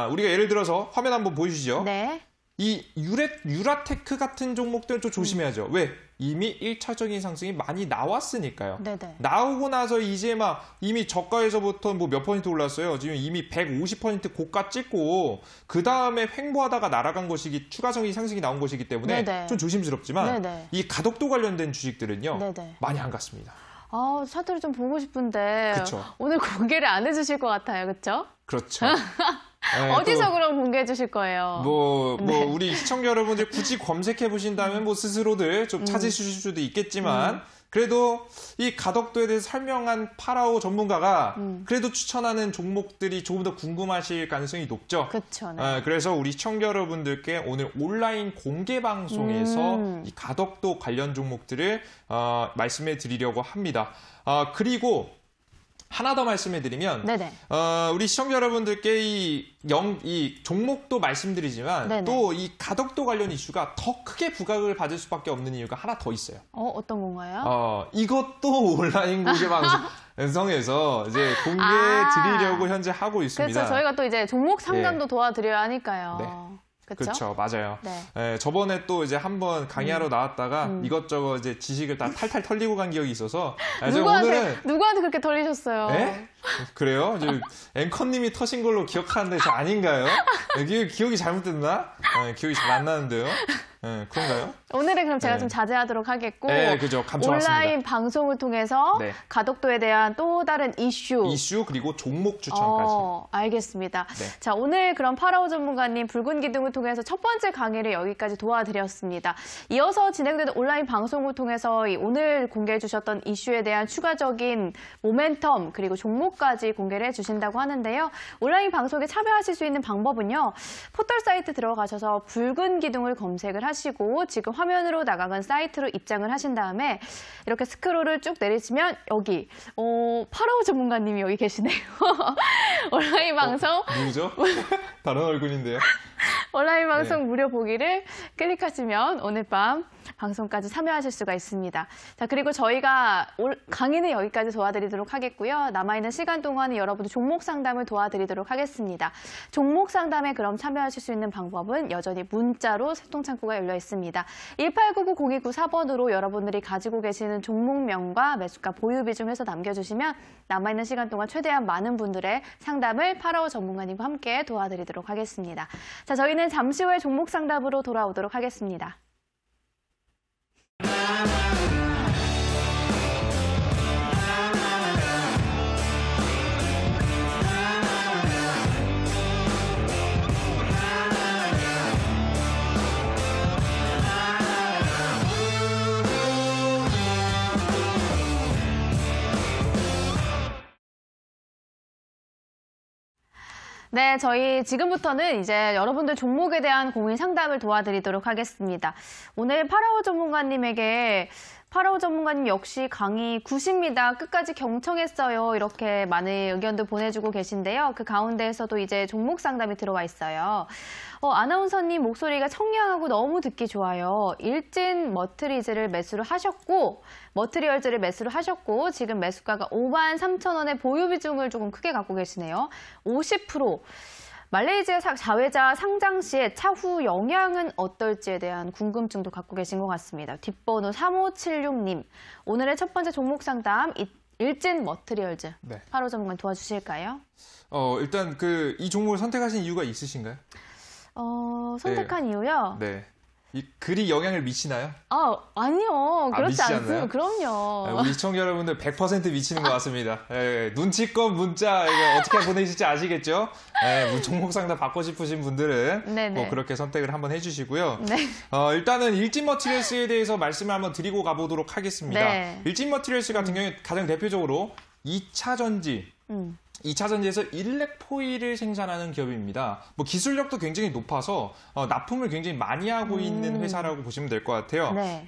우리가 예를 들어서 화면 한번 보여주시죠. 네. 이 유라테크 같은 종목들은 좀 조심해야죠. 왜? 이미 1차적인 상승이 많이 나왔으니까요. 네네. 나오고 나서 이제 막 이미 저가에서부터 뭐 몇 퍼센트 올랐어요. 지금 이미 150% 고가 찍고 그 다음에 횡보하다가 날아간 것이기 추가적인 상승이 나온 것이기 때문에 네네. 좀 조심스럽지만 네네. 이 가덕도 관련된 주식들은요. 네네. 많이 안 갔습니다. 차트를 좀 보고 싶은데 그쵸. 오늘 공개를 안 해주실 것 같아요. 그렇죠? 그렇죠. 네, 어디서 그럼 공개해 주실 거예요? 우리 시청자 여러분들 굳이 검색해 보신다면 뭐 스스로들 좀 찾으실 수도 있겠지만 그래도 이 가덕도에 대해서 설명한 파라오 전문가가 그래도 추천하는 종목들이 조금 더 궁금하실 가능성이 높죠. 그렇죠. 네. 그래서 우리 시청자 여러분들께 오늘 온라인 공개 방송에서 이 가덕도 관련 종목들을 말씀해 드리려고 합니다. 그리고 하나 더 말씀해 드리면 네네. 우리 시청자 여러분들께 이 종목도 말씀드리지만 네네. 또 이 가덕도 관련 이슈가 더 크게 부각을 받을 수밖에 없는 이유가 하나 더 있어요. 어떤 건가요? 이것도 온라인 공개 방송에서 이제 공개 드리려고 현재 하고 있습니다. 그래서 저희가 또 이제 종목 상담도 도와드려야 하니까요. 네. 그렇죠? 그렇죠, 맞아요. 네. 저번에 또 이제 한번 강의하러 나왔다가 이것저것 이제 지식을 다 탈탈 털리고 간 기억이 있어서 누구한테 그렇게 털리셨어요? 네? 그래요? 이제 앵커님이 터신 걸로 기억하는데 저 아닌가요? 기억이 잘못됐나? 기억이 잘 안 나는데요. 네, 그런가요? 오늘은 그럼 제가 네. 좀 자제하도록 하겠고 네, 그죠. 감춰왔습니다. 온라인 방송을 통해서 네. 가덕도에 대한 또 다른 이슈 그리고 종목 추천까지. 알겠습니다. 네. 자, 오늘 그럼 파라오 전문가님 붉은 기둥을 통해서 첫 번째 강의를 여기까지 도와드렸습니다. 이어서 진행되는 온라인 방송을 통해서 오늘 공개해 주셨던 이슈에 대한 추가적인 모멘텀 그리고 종목까지 공개를 해주신다고 하는데요. 온라인 방송에 참여하실 수 있는 방법은요. 포털 사이트 들어가셔서 붉은 기둥을 검색을 하시고 지금 화면으로 나가는 사이트로 입장을 하신 다음에 이렇게 스크롤을 쭉 내리시면 여기 파라오 전문가님이 여기 계시네요. 온라인 방송 누구죠? 다른 얼굴인데요. 온라인 방송 네. 무료 보기를 클릭하시면 오늘 밤 방송까지 참여하실 수가 있습니다. 자, 그리고 저희가 강의는 여기까지 도와드리도록 하겠고요. 남아있는 시간 동안은 여러분들 종목 상담을 도와드리도록 하겠습니다. 종목 상담에 그럼 참여하실 수 있는 방법은 여전히 문자로 소통 창구가 열려 있습니다. 189902994번으로 여러분들이 가지고 계시는 종목명과 매수가 보유 비중 해서 남겨주시면 남아있는 시간 동안 최대한 많은 분들의 상담을 파라오 전문가님과 함께 도와드리도록 하겠습니다. 자, 저희는 잠시 후에 종목 상담으로 돌아오도록 하겠습니다. 네, 저희 지금부터는 이제 여러분들 종목에 대한 고민 상담을 도와드리도록 하겠습니다. 오늘 파라오 전문가님에게 파라오 전문가님 역시 강의 굿입니다. 끝까지 경청했어요. 이렇게 많은 의견도 보내주고 계신데요. 그 가운데에서도 이제 종목 상담이 들어와 있어요. 아나운서님 목소리가 청량하고 너무 듣기 좋아요. 일진 머트리즈를 매수를 하셨고 머트리얼즈를 매수를 하셨고 지금 매수가가 53,000원의 보유 비중을 조금 크게 갖고 계시네요. 50%. 말레이시아 자회사 상장 시에 차후 영향은 어떨지에 대한 궁금증도 갖고 계신 것 같습니다. 뒷번호 3576님. 오늘의 첫 번째 종목 상담 일진 머트리얼즈. 네. 파라오 전문가님 도와주실까요? 일단 이 종목을 선택하신 이유가 있으신가요? 선택한 이유요? 네. 이 글이 영향을 미치나요? 아니요. 그렇지 미치지 않나요? 않습니다. 그럼요. 우리 시청자 여러분들 100% 미치는 것 같습니다. 눈치껏 문자 이거 어떻게 보내실지 아시겠죠? 종목 상담 받고 싶으신 분들은 네네. 그렇게 선택을 한번 해주시고요. 네. 일단은 일진 머티리얼스에 대해서 말씀을 한번 드리고 가보도록 하겠습니다. 네. 일진 머티리얼스 같은 경우에 가장 대표적으로 2차 전지, 2차 전지에서 일렉 포일을 생산하는 기업입니다. 기술력도 굉장히 높아서 납품을 굉장히 많이 하고 있는 회사라고 보시면 될 것 같아요. 네.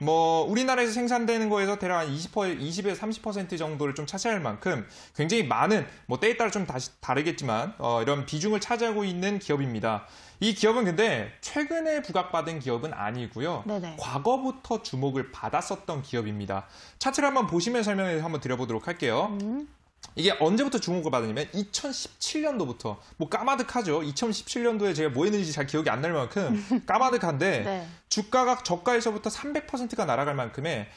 우리나라에서 생산되는 거에서 대략 한 20에서 30% 정도를 좀 차지할 만큼 굉장히 많은 때에 따라 좀 다르겠지만 이런 비중을 차지하고 있는 기업입니다. 이 기업은 근데 최근에 부각받은 기업은 아니고요. 네네. 과거부터 주목을 받았었던 기업입니다. 차트를 한번 보시면 설명을 한번 드려보도록 할게요. 이게 언제부터 주목을 받았냐면 2017년도부터 까마득하죠. 2017년도에 제가 뭐 했는지 잘 기억이 안 날 만큼 까마득한데 네. 주가가 저가에서부터 300%가 날아갈 만큼의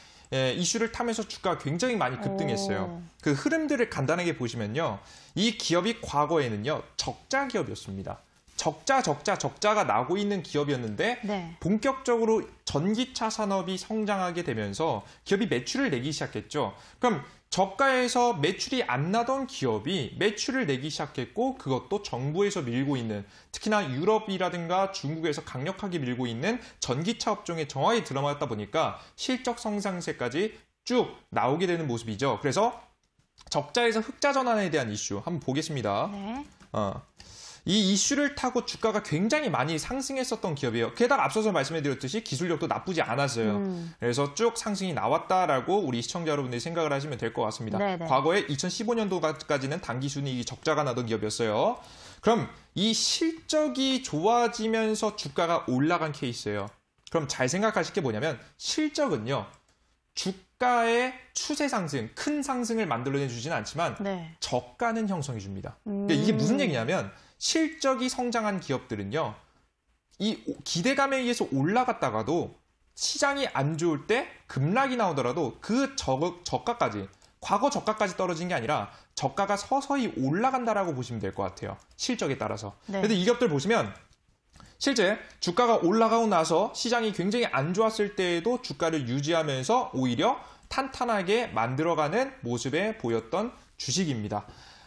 이슈를 타면서 주가가 굉장히 많이 급등했어요. 그 흐름들을 간단하게 보시면요. 이 기업이 과거에는요. 적자 기업이었습니다. 적자가 나고 있는 기업이었는데 네. 본격적으로 전기차 산업이 성장하게 되면서 기업이 매출을 내기 시작했죠. 그럼 저가에서 매출이 안 나던 기업이 매출을 내기 시작했고 그것도 정부에서 밀고 있는 특히나 유럽이라든가 중국에서 강력하게 밀고 있는 전기차 업종에 정확히 들어맞다 보니까 실적 성장세까지 쭉 나오게 되는 모습이죠. 그래서 적자에서 흑자 전환에 대한 이슈 한번 보겠습니다. 네. 이 이슈를 타고 주가가 굉장히 많이 상승했었던 기업이에요. 게다가 앞서서 말씀해드렸듯이 기술력도 나쁘지 않았어요. 그래서 쭉 상승이 나왔다라고 우리 시청자 여러분들이 생각을 하시면 될 것 같습니다. 네네. 과거에 2015년도까지는 단기순이익이 적자가 나던 기업이었어요. 그럼 이 실적이 좋아지면서 주가가 올라간 케이스예요. 그럼 잘 생각하실 게 뭐냐면 실적은요. 주가의 추세 상승, 큰 상승을 만들어내주지는 않지만 네. 저가는 형성해 줍니다. 그러니까 이게 무슨 얘기냐면 실적이 성장한 기업들은요. 이 기대감에 의해서 올라갔다가도 시장이 안 좋을 때 급락이 나오더라도 그 저가까지 과거 저가까지 떨어진 게 아니라 저가가 서서히 올라간다라고 보시면 될 것 같아요. 실적에 따라서. 네. 근데 이 기업들 보시면 실제 주가가 올라가고 나서 시장이 굉장히 안 좋았을 때에도 주가를 유지하면서 오히려 탄탄하게 만들어가는 모습에 보였던 주식입니다.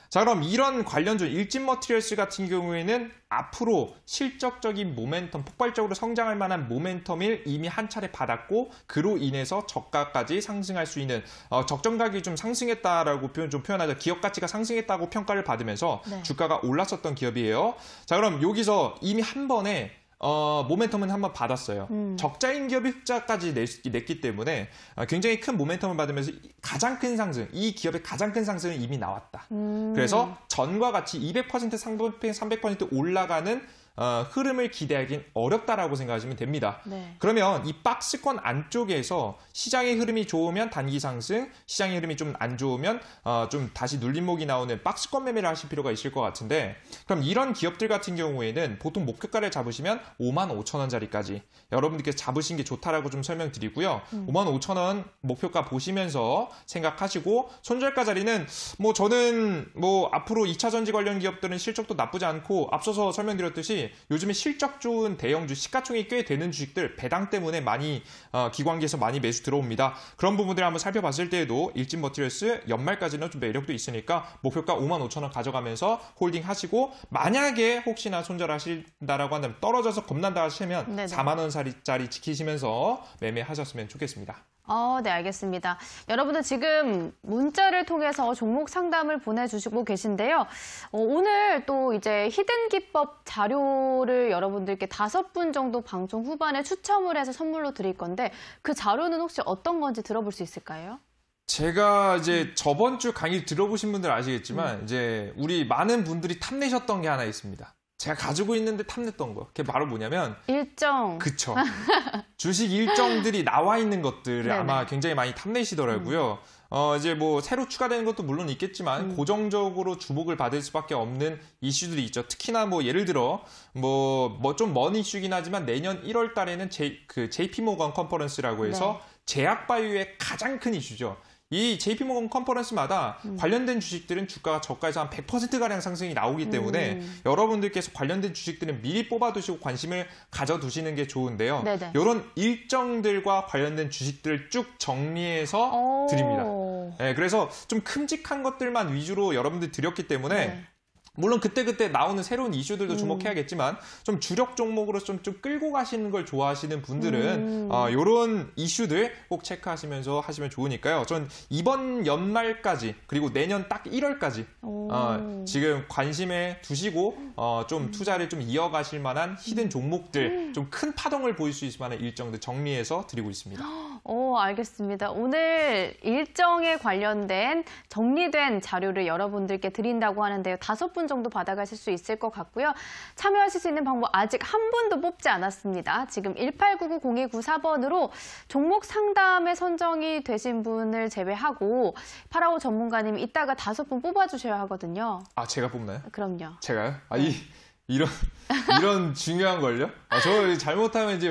자, 그럼 이런 관련주 일진머티리얼스 같은 경우에는 앞으로 실적적인 모멘텀, 폭발적으로 성장할 만한 모멘텀을 이미 한 차례 받았고 그로 인해서 저가까지 상승할 수 있는 적정가격이 좀 상승했다라고 표현하죠. 기업 가치가 상승했다고 평가를 받으면서 네. 주가가 올랐었던 기업이에요. 자, 그럼 여기서 이미 한 번에 모멘텀은 한번 받았어요. 적자인 기업이 흑자까지 냈기 때문에 굉장히 큰 모멘텀을 받으면서 가장 큰 상승, 이 기업의 가장 큰 상승은 이미 나왔다. 그래서 전과 같이 200%, 300% 올라가는 흐름을 기대하긴 어렵다라고 생각하시면 됩니다. 네. 그러면 이 박스권 안쪽에서 시장의 흐름이 좋으면 단기 상승, 시장의 흐름이 좀 안 좋으면 좀 다시 눌림목이 나오는 박스권 매매를 하실 필요가 있을 것 같은데, 그럼 이런 기업들 같은 경우에는 보통 목표가를 잡으시면 55,000원짜리까지 여러분들께서 잡으신 게 좋다라고 좀 설명드리고요. 55,000원 목표가 보시면서 생각하시고, 손절가 자리는 뭐 저는 뭐 앞으로 2차 전지 관련 기업들은 실적도 나쁘지 않고, 앞서서 설명드렸듯이 요즘에 실적 좋은 대형주, 시가총액이 꽤 되는 주식들 배당 때문에 많이 기관계에서 많이 매수 들어옵니다. 그런 부분들을 한번 살펴봤을 때에도 일진머티리얼스 연말까지는 좀 매력도 있으니까 목표가 55,000원 가져가면서 홀딩하시고, 만약에 혹시나 손절하신다라고 한다면 떨어져서 겁난다 하시면 네네. 40,000원짜리 지키시면서 매매하셨으면 좋겠습니다. 네, 알겠습니다. 여러분들 지금 문자를 통해서 종목 상담을 보내주시고 계신데요. 오늘 또 이제 히든 기법 자료를 여러분들께 5분 정도 방송 후반에 추첨을 해서 선물로 드릴 건데, 그 자료는 혹시 어떤 건지 들어볼 수 있을까요? 제가 이제 저번 주 강의 들어보신 분들 아시겠지만 이제 우리 많은 분들이 탐내셨던 게 하나 있습니다. 제가 가지고 있는데 탐냈던 거. 그게 바로 뭐냐면 일정. 그쵸. 주식 일정들이 나와 있는 것들을 네네. 아마 굉장히 많이 탐내시더라고요. 이제 뭐 새로 추가되는 것도 물론 있겠지만 고정적으로 주목을 받을 수밖에 없는 이슈들이 있죠. 특히나 뭐 예를 들어 뭐 좀 먼 이슈긴 하지만 내년 1월 달에는 JP 모건 컨퍼런스라고 해서 제약 바이오의 가장 큰 이슈죠. 이 JP모건 컨퍼런스마다 관련된 주식들은 주가가 저가에서 한 100%가량 상승이 나오기 때문에 여러분들께서 관련된 주식들은 미리 뽑아두시고 관심을 가져두시는 게 좋은데요. 네네. 이런 일정들과 관련된 주식들을 쭉 정리해서 드립니다. 네, 그래서 좀 큼직한 것들만 위주로 여러분들 드렸기 때문에 물론 그때그때 나오는 새로운 이슈들도 주목해야겠지만 좀 주력 종목으로 좀 끌고 가시는 걸 좋아하시는 분들은 이런 이슈들 꼭 체크하시면서 하시면 좋으니까요. 전 이번 연말까지 그리고 내년 딱 1월까지 지금 관심에 두시고 좀 투자를 좀 이어가실 만한 히든 종목들, 좀 큰 파동을 보일 수 있을 만한 일정들 정리해서 드리고 있습니다. 알겠습니다. 오늘 일정에 관련된 정리된 자료를 여러분들께 드린다고 하는데요. 5분 정도 받아가실 수 있을 것 같고요. 참여하실 수 있는 방법 아직 한 분도 뽑지 않았습니다. 지금 1899-0294번으로 종목 상담에 선정이 되신 분을 제외하고 파라오 전문가님이 이따가 5분 뽑아주셔야 하거든요. 아, 제가 뽑나요? 그럼요. 제가요? 이런 중요한 걸요? 저 잘못하면 이제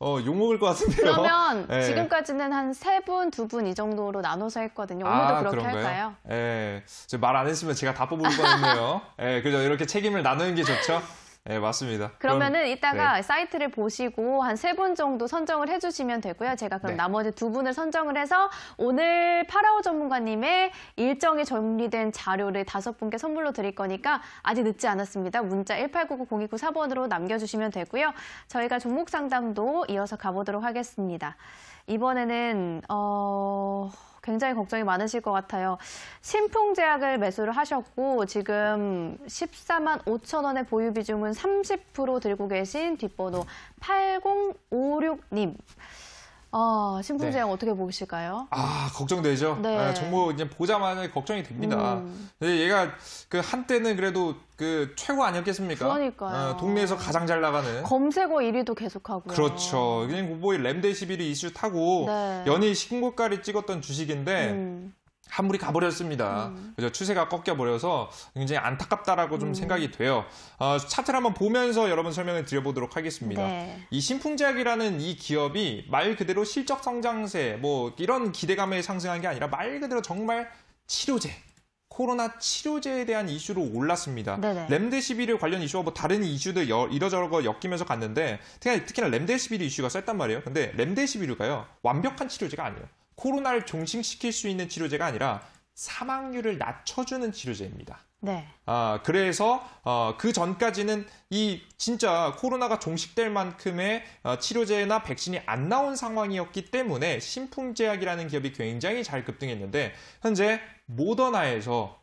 욕먹을 것 같은데요. 그러면 네. 지금까지는 한 3분, 2분 이 정도로 나눠서 했거든요. 오늘도 그렇게 그런가요? 할까요? 예. 말 안 했으면 제가 다 뽑을 뻔했네요. 예, 그죠. 이렇게 책임을 나누는 게 좋죠. 예, 맞습니다. 그러면은 이따가 사이트를 보시고 한 3분 정도 선정을 해주시면 되고요. 제가 그럼 나머지 2분을 선정을 해서 오늘 파라오 전문가님의 일정이 정리된 자료를 5분께 선물로 드릴 거니까 아직 늦지 않았습니다. 문자 1899-0294번으로 남겨주시면 되고요. 저희가 종목 상담도 이어서 가보도록 하겠습니다. 이번에는 굉장히 걱정이 많으실 것 같아요. 신풍제약을 매수를 하셨고 지금 14만 5천 원의 보유 비중은 30% 들고 계신 뒷번호 8056님. 신풍제약 어떻게 보실까요? 걱정되죠. 네. 정보 이제 보자마자 걱정이 됩니다. 근데 얘가 한때는 그래도 최고 아니었겠습니까? 그러니까요. 동네에서 가장 잘 나가는. 검색어 1위도 계속하고요. 그렇죠. 그냥 뭐 램데시비르 이슈 타고 연일 신고가를 찍었던 주식인데 한물이 가버렸습니다. 그죠? 추세가 꺾여버려서 굉장히 안타깝다라고 좀 생각이 돼요. 차트를 한번 보면서 여러분 설명을 드려보도록 하겠습니다. 이 신풍제약이라는 이 기업이 말 그대로 실적 성장세, 뭐 이런 기대감에 상승한 게 아니라 말 그대로 정말 치료제, 코로나 치료제에 대한 이슈로 올랐습니다. 네네. 렘데시비르 관련 이슈와 뭐 다른 이슈들 이러저러 엮이면서 갔는데 특히나 렘데시비르 이슈가 셌단 말이에요. 근데 렘데시비르가요, 완벽한 치료제가 아니에요. 코로나를 종식시킬 수 있는 치료제가 아니라 사망률을 낮춰주는 치료제입니다. 네. 그래서 그 전까지는 이 진짜 코로나가 종식될 만큼의 치료제나 백신이 안 나온 상황이었기 때문에 신풍제약이라는 기업이 굉장히 잘 급등했는데 현재 모더나에서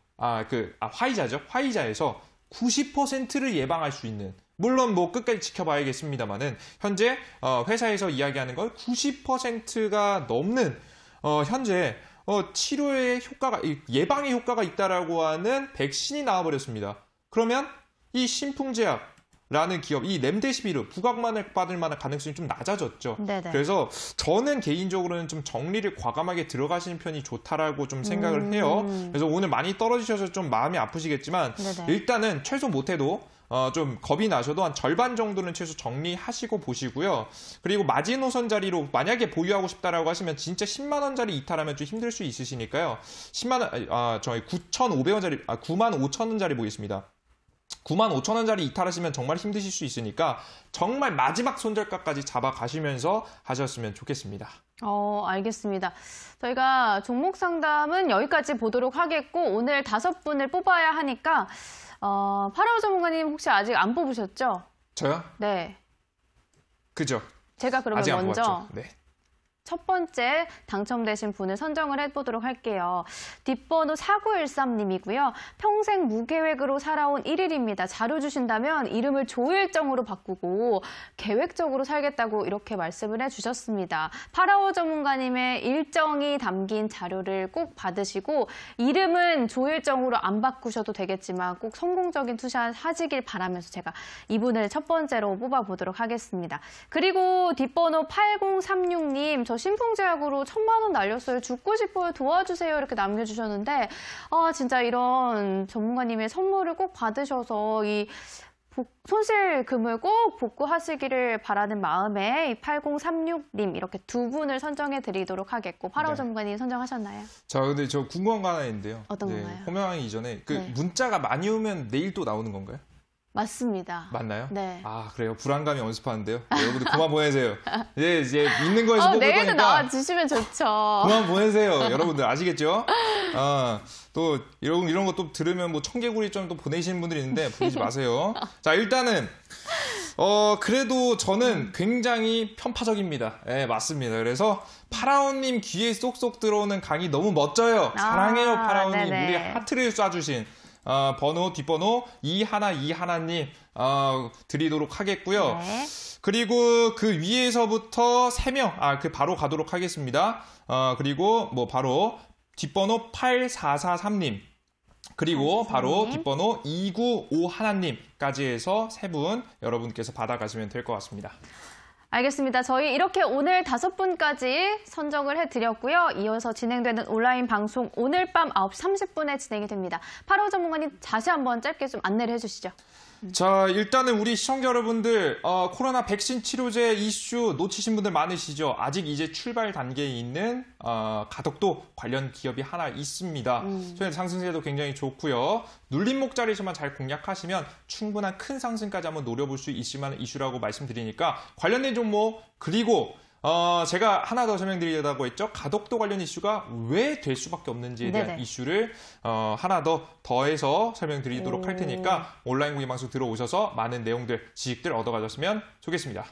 화이자죠. 화이자에서 90%를 예방할 수 있는, 물론 뭐 끝까지 지켜봐야겠습니다만은 현재 회사에서 이야기하는 건 90%가 넘는 현재 치료의 효과가, 예방의 효과가 있다라고 하는 백신이 나와버렸습니다. 그러면 이 신풍제약라는 기업, 이 렘데시비르 부각만을 받을 만한 가능성이 좀 낮아졌죠. 네네. 그래서 저는 개인적으로는 좀 정리를 과감하게 들어가시는 편이 좋다라고 좀 생각을 해요. 그래서 오늘 많이 떨어지셔서 좀 마음이 아프시겠지만 네네. 일단은 최소 못해도 좀 겁이 나셔도 한 절반 정도는 최소 정리하시고 보시고요. 그리고 마지노선 자리로 만약에 보유하고 싶다라고 하시면 진짜 10만 원짜리 이탈하면 좀 힘들 수 있으시니까요. 10만 원, 저희 9,500원짜리, 95,000원짜리 보겠습니다. 95,000원짜리 이탈하시면 정말 힘드실 수 있으니까 정말 마지막 손절가까지 잡아가시면서 하셨으면 좋겠습니다. 알겠습니다. 저희가 종목 상담은 여기까지 보도록 하겠고, 오늘 5분을 뽑아야 하니까 파라오 전문가님 혹시 아직 안 뽑으셨죠? 저요? 네. 그죠? 제가 그러면 아직 안 먼저 뽑았죠? 네. 첫 번째 당첨되신 분을 선정을 해보도록 할게요. 뒷번호 4913님이고요. 평생 무계획으로 살아온 1일입니다. 자료 주신다면 이름을 조일정으로 바꾸고 계획적으로 살겠다고 이렇게 말씀을 해주셨습니다. 파라오 전문가님의 일정이 담긴 자료를 꼭 받으시고 이름은 조일정으로 안 바꾸셔도 되겠지만 꼭 성공적인 투샷 하시길 바라면서 제가 이분을 첫 번째로 뽑아보도록 하겠습니다. 그리고 뒷번호 8036님, 저 신풍제약으로 1,000만 원 날렸어요. 죽고 싶어요. 도와주세요. 이렇게 남겨주셨는데 진짜 이런 전문가님의 선물을 꼭 받으셔서 이 손실금을 꼭 복구하시기를 바라는 마음에 8036님 이렇게 두 분을 선정해 드리도록 하겠고, 파라오 전문가님 선정하셨나요? 자, 근데 저 궁금한 거 하나 있는데요. 어떤 건가요? 호명하기 이전에 네. 문자가 많이 오면 내일 또 나오는 건가요? 맞습니다. 맞나요? 네. 그래요. 불안감이 엄습하는데요. 여러분들 그만 보내세요. 이제 있는 거에서 뽑을 내일도 거니까 나와주시면 좋죠. 그만 보내세요. 여러분들 아시겠죠? 또 이런 거 또 들으면 뭐 청개구리 좀 또 보내시는 분들이 있는데 보내지 마세요. 자, 일단은 그래도 저는 굉장히 편파적입니다. 네, 맞습니다. 그래서 파라오님 귀에 쏙쏙 들어오는 강의 너무 멋져요. 사랑해요, 파라오님. 네네. 우리 하트를 쏴주신 뒷번호 2121님 드리도록 하겠고요. 네. 그리고 그 위에서부터 3명, 바로 가도록 하겠습니다. 그리고 뭐 바로 뒷번호 8443님, 그리고 바로 뒷번호 2951님까지 해서 3분 여러분께서 받아가시면 될 것 같습니다. 알겠습니다. 저희 이렇게 오늘 5분까지 선정을 해드렸고요. 이어서 진행되는 온라인 방송 오늘 밤 9시 30분에 진행이 됩니다. 파라오 전문가님 다시 한번 짧게 좀 안내를 해주시죠. 자, 일단은 우리 시청자 여러분들 코로나 백신 치료제 이슈 놓치신 분들 많으시죠? 아직 이제 출발 단계에 있는 가덕도 관련 기업이 하나 있습니다. 저희 상승세도 굉장히 좋고요. 눌림목 자리에서만 잘 공략하시면 충분한 큰 상승까지 한번 노려볼 수 있을 만한 이슈라고 말씀드리니까 관련된 종목, 그리고 제가 하나 더 설명드리려고 했죠. 가덕도 관련 이슈가 왜 될 수밖에 없는지에 대한 네네. 이슈를 하나 더해서 설명드리도록 할 테니까 온라인 공개 방송 들어오셔서 많은 내용들, 지식들 얻어가셨으면 좋겠습니다.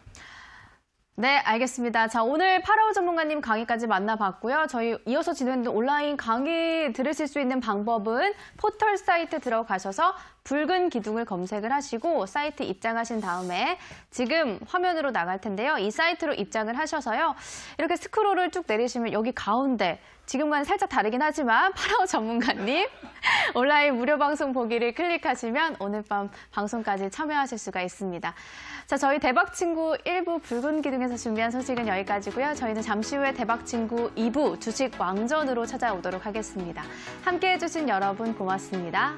네, 알겠습니다. 자, 오늘 파라오 전문가님 강의까지 만나봤고요. 저희 이어서 진행되는 온라인 강의 들으실 수 있는 방법은 포털 사이트 들어가셔서 붉은 기둥을 검색을 하시고 사이트 입장하신 다음에 지금 화면으로 나갈 텐데요. 이 사이트로 입장을 하셔서요. 이렇게 스크롤을 쭉 내리시면 여기 가운데 지금과는 살짝 다르긴 하지만 파라오 전문가님 온라인 무료 방송 보기를 클릭하시면 오늘 밤 방송까지 참여하실 수가 있습니다. 자, 저희 대박친구 1부 붉은 기둥에서 준비한 소식은 여기까지고요. 저희는 잠시 후에 대박친구 2부 주식 왕전으로 찾아오도록 하겠습니다. 함께해 주신 여러분 고맙습니다.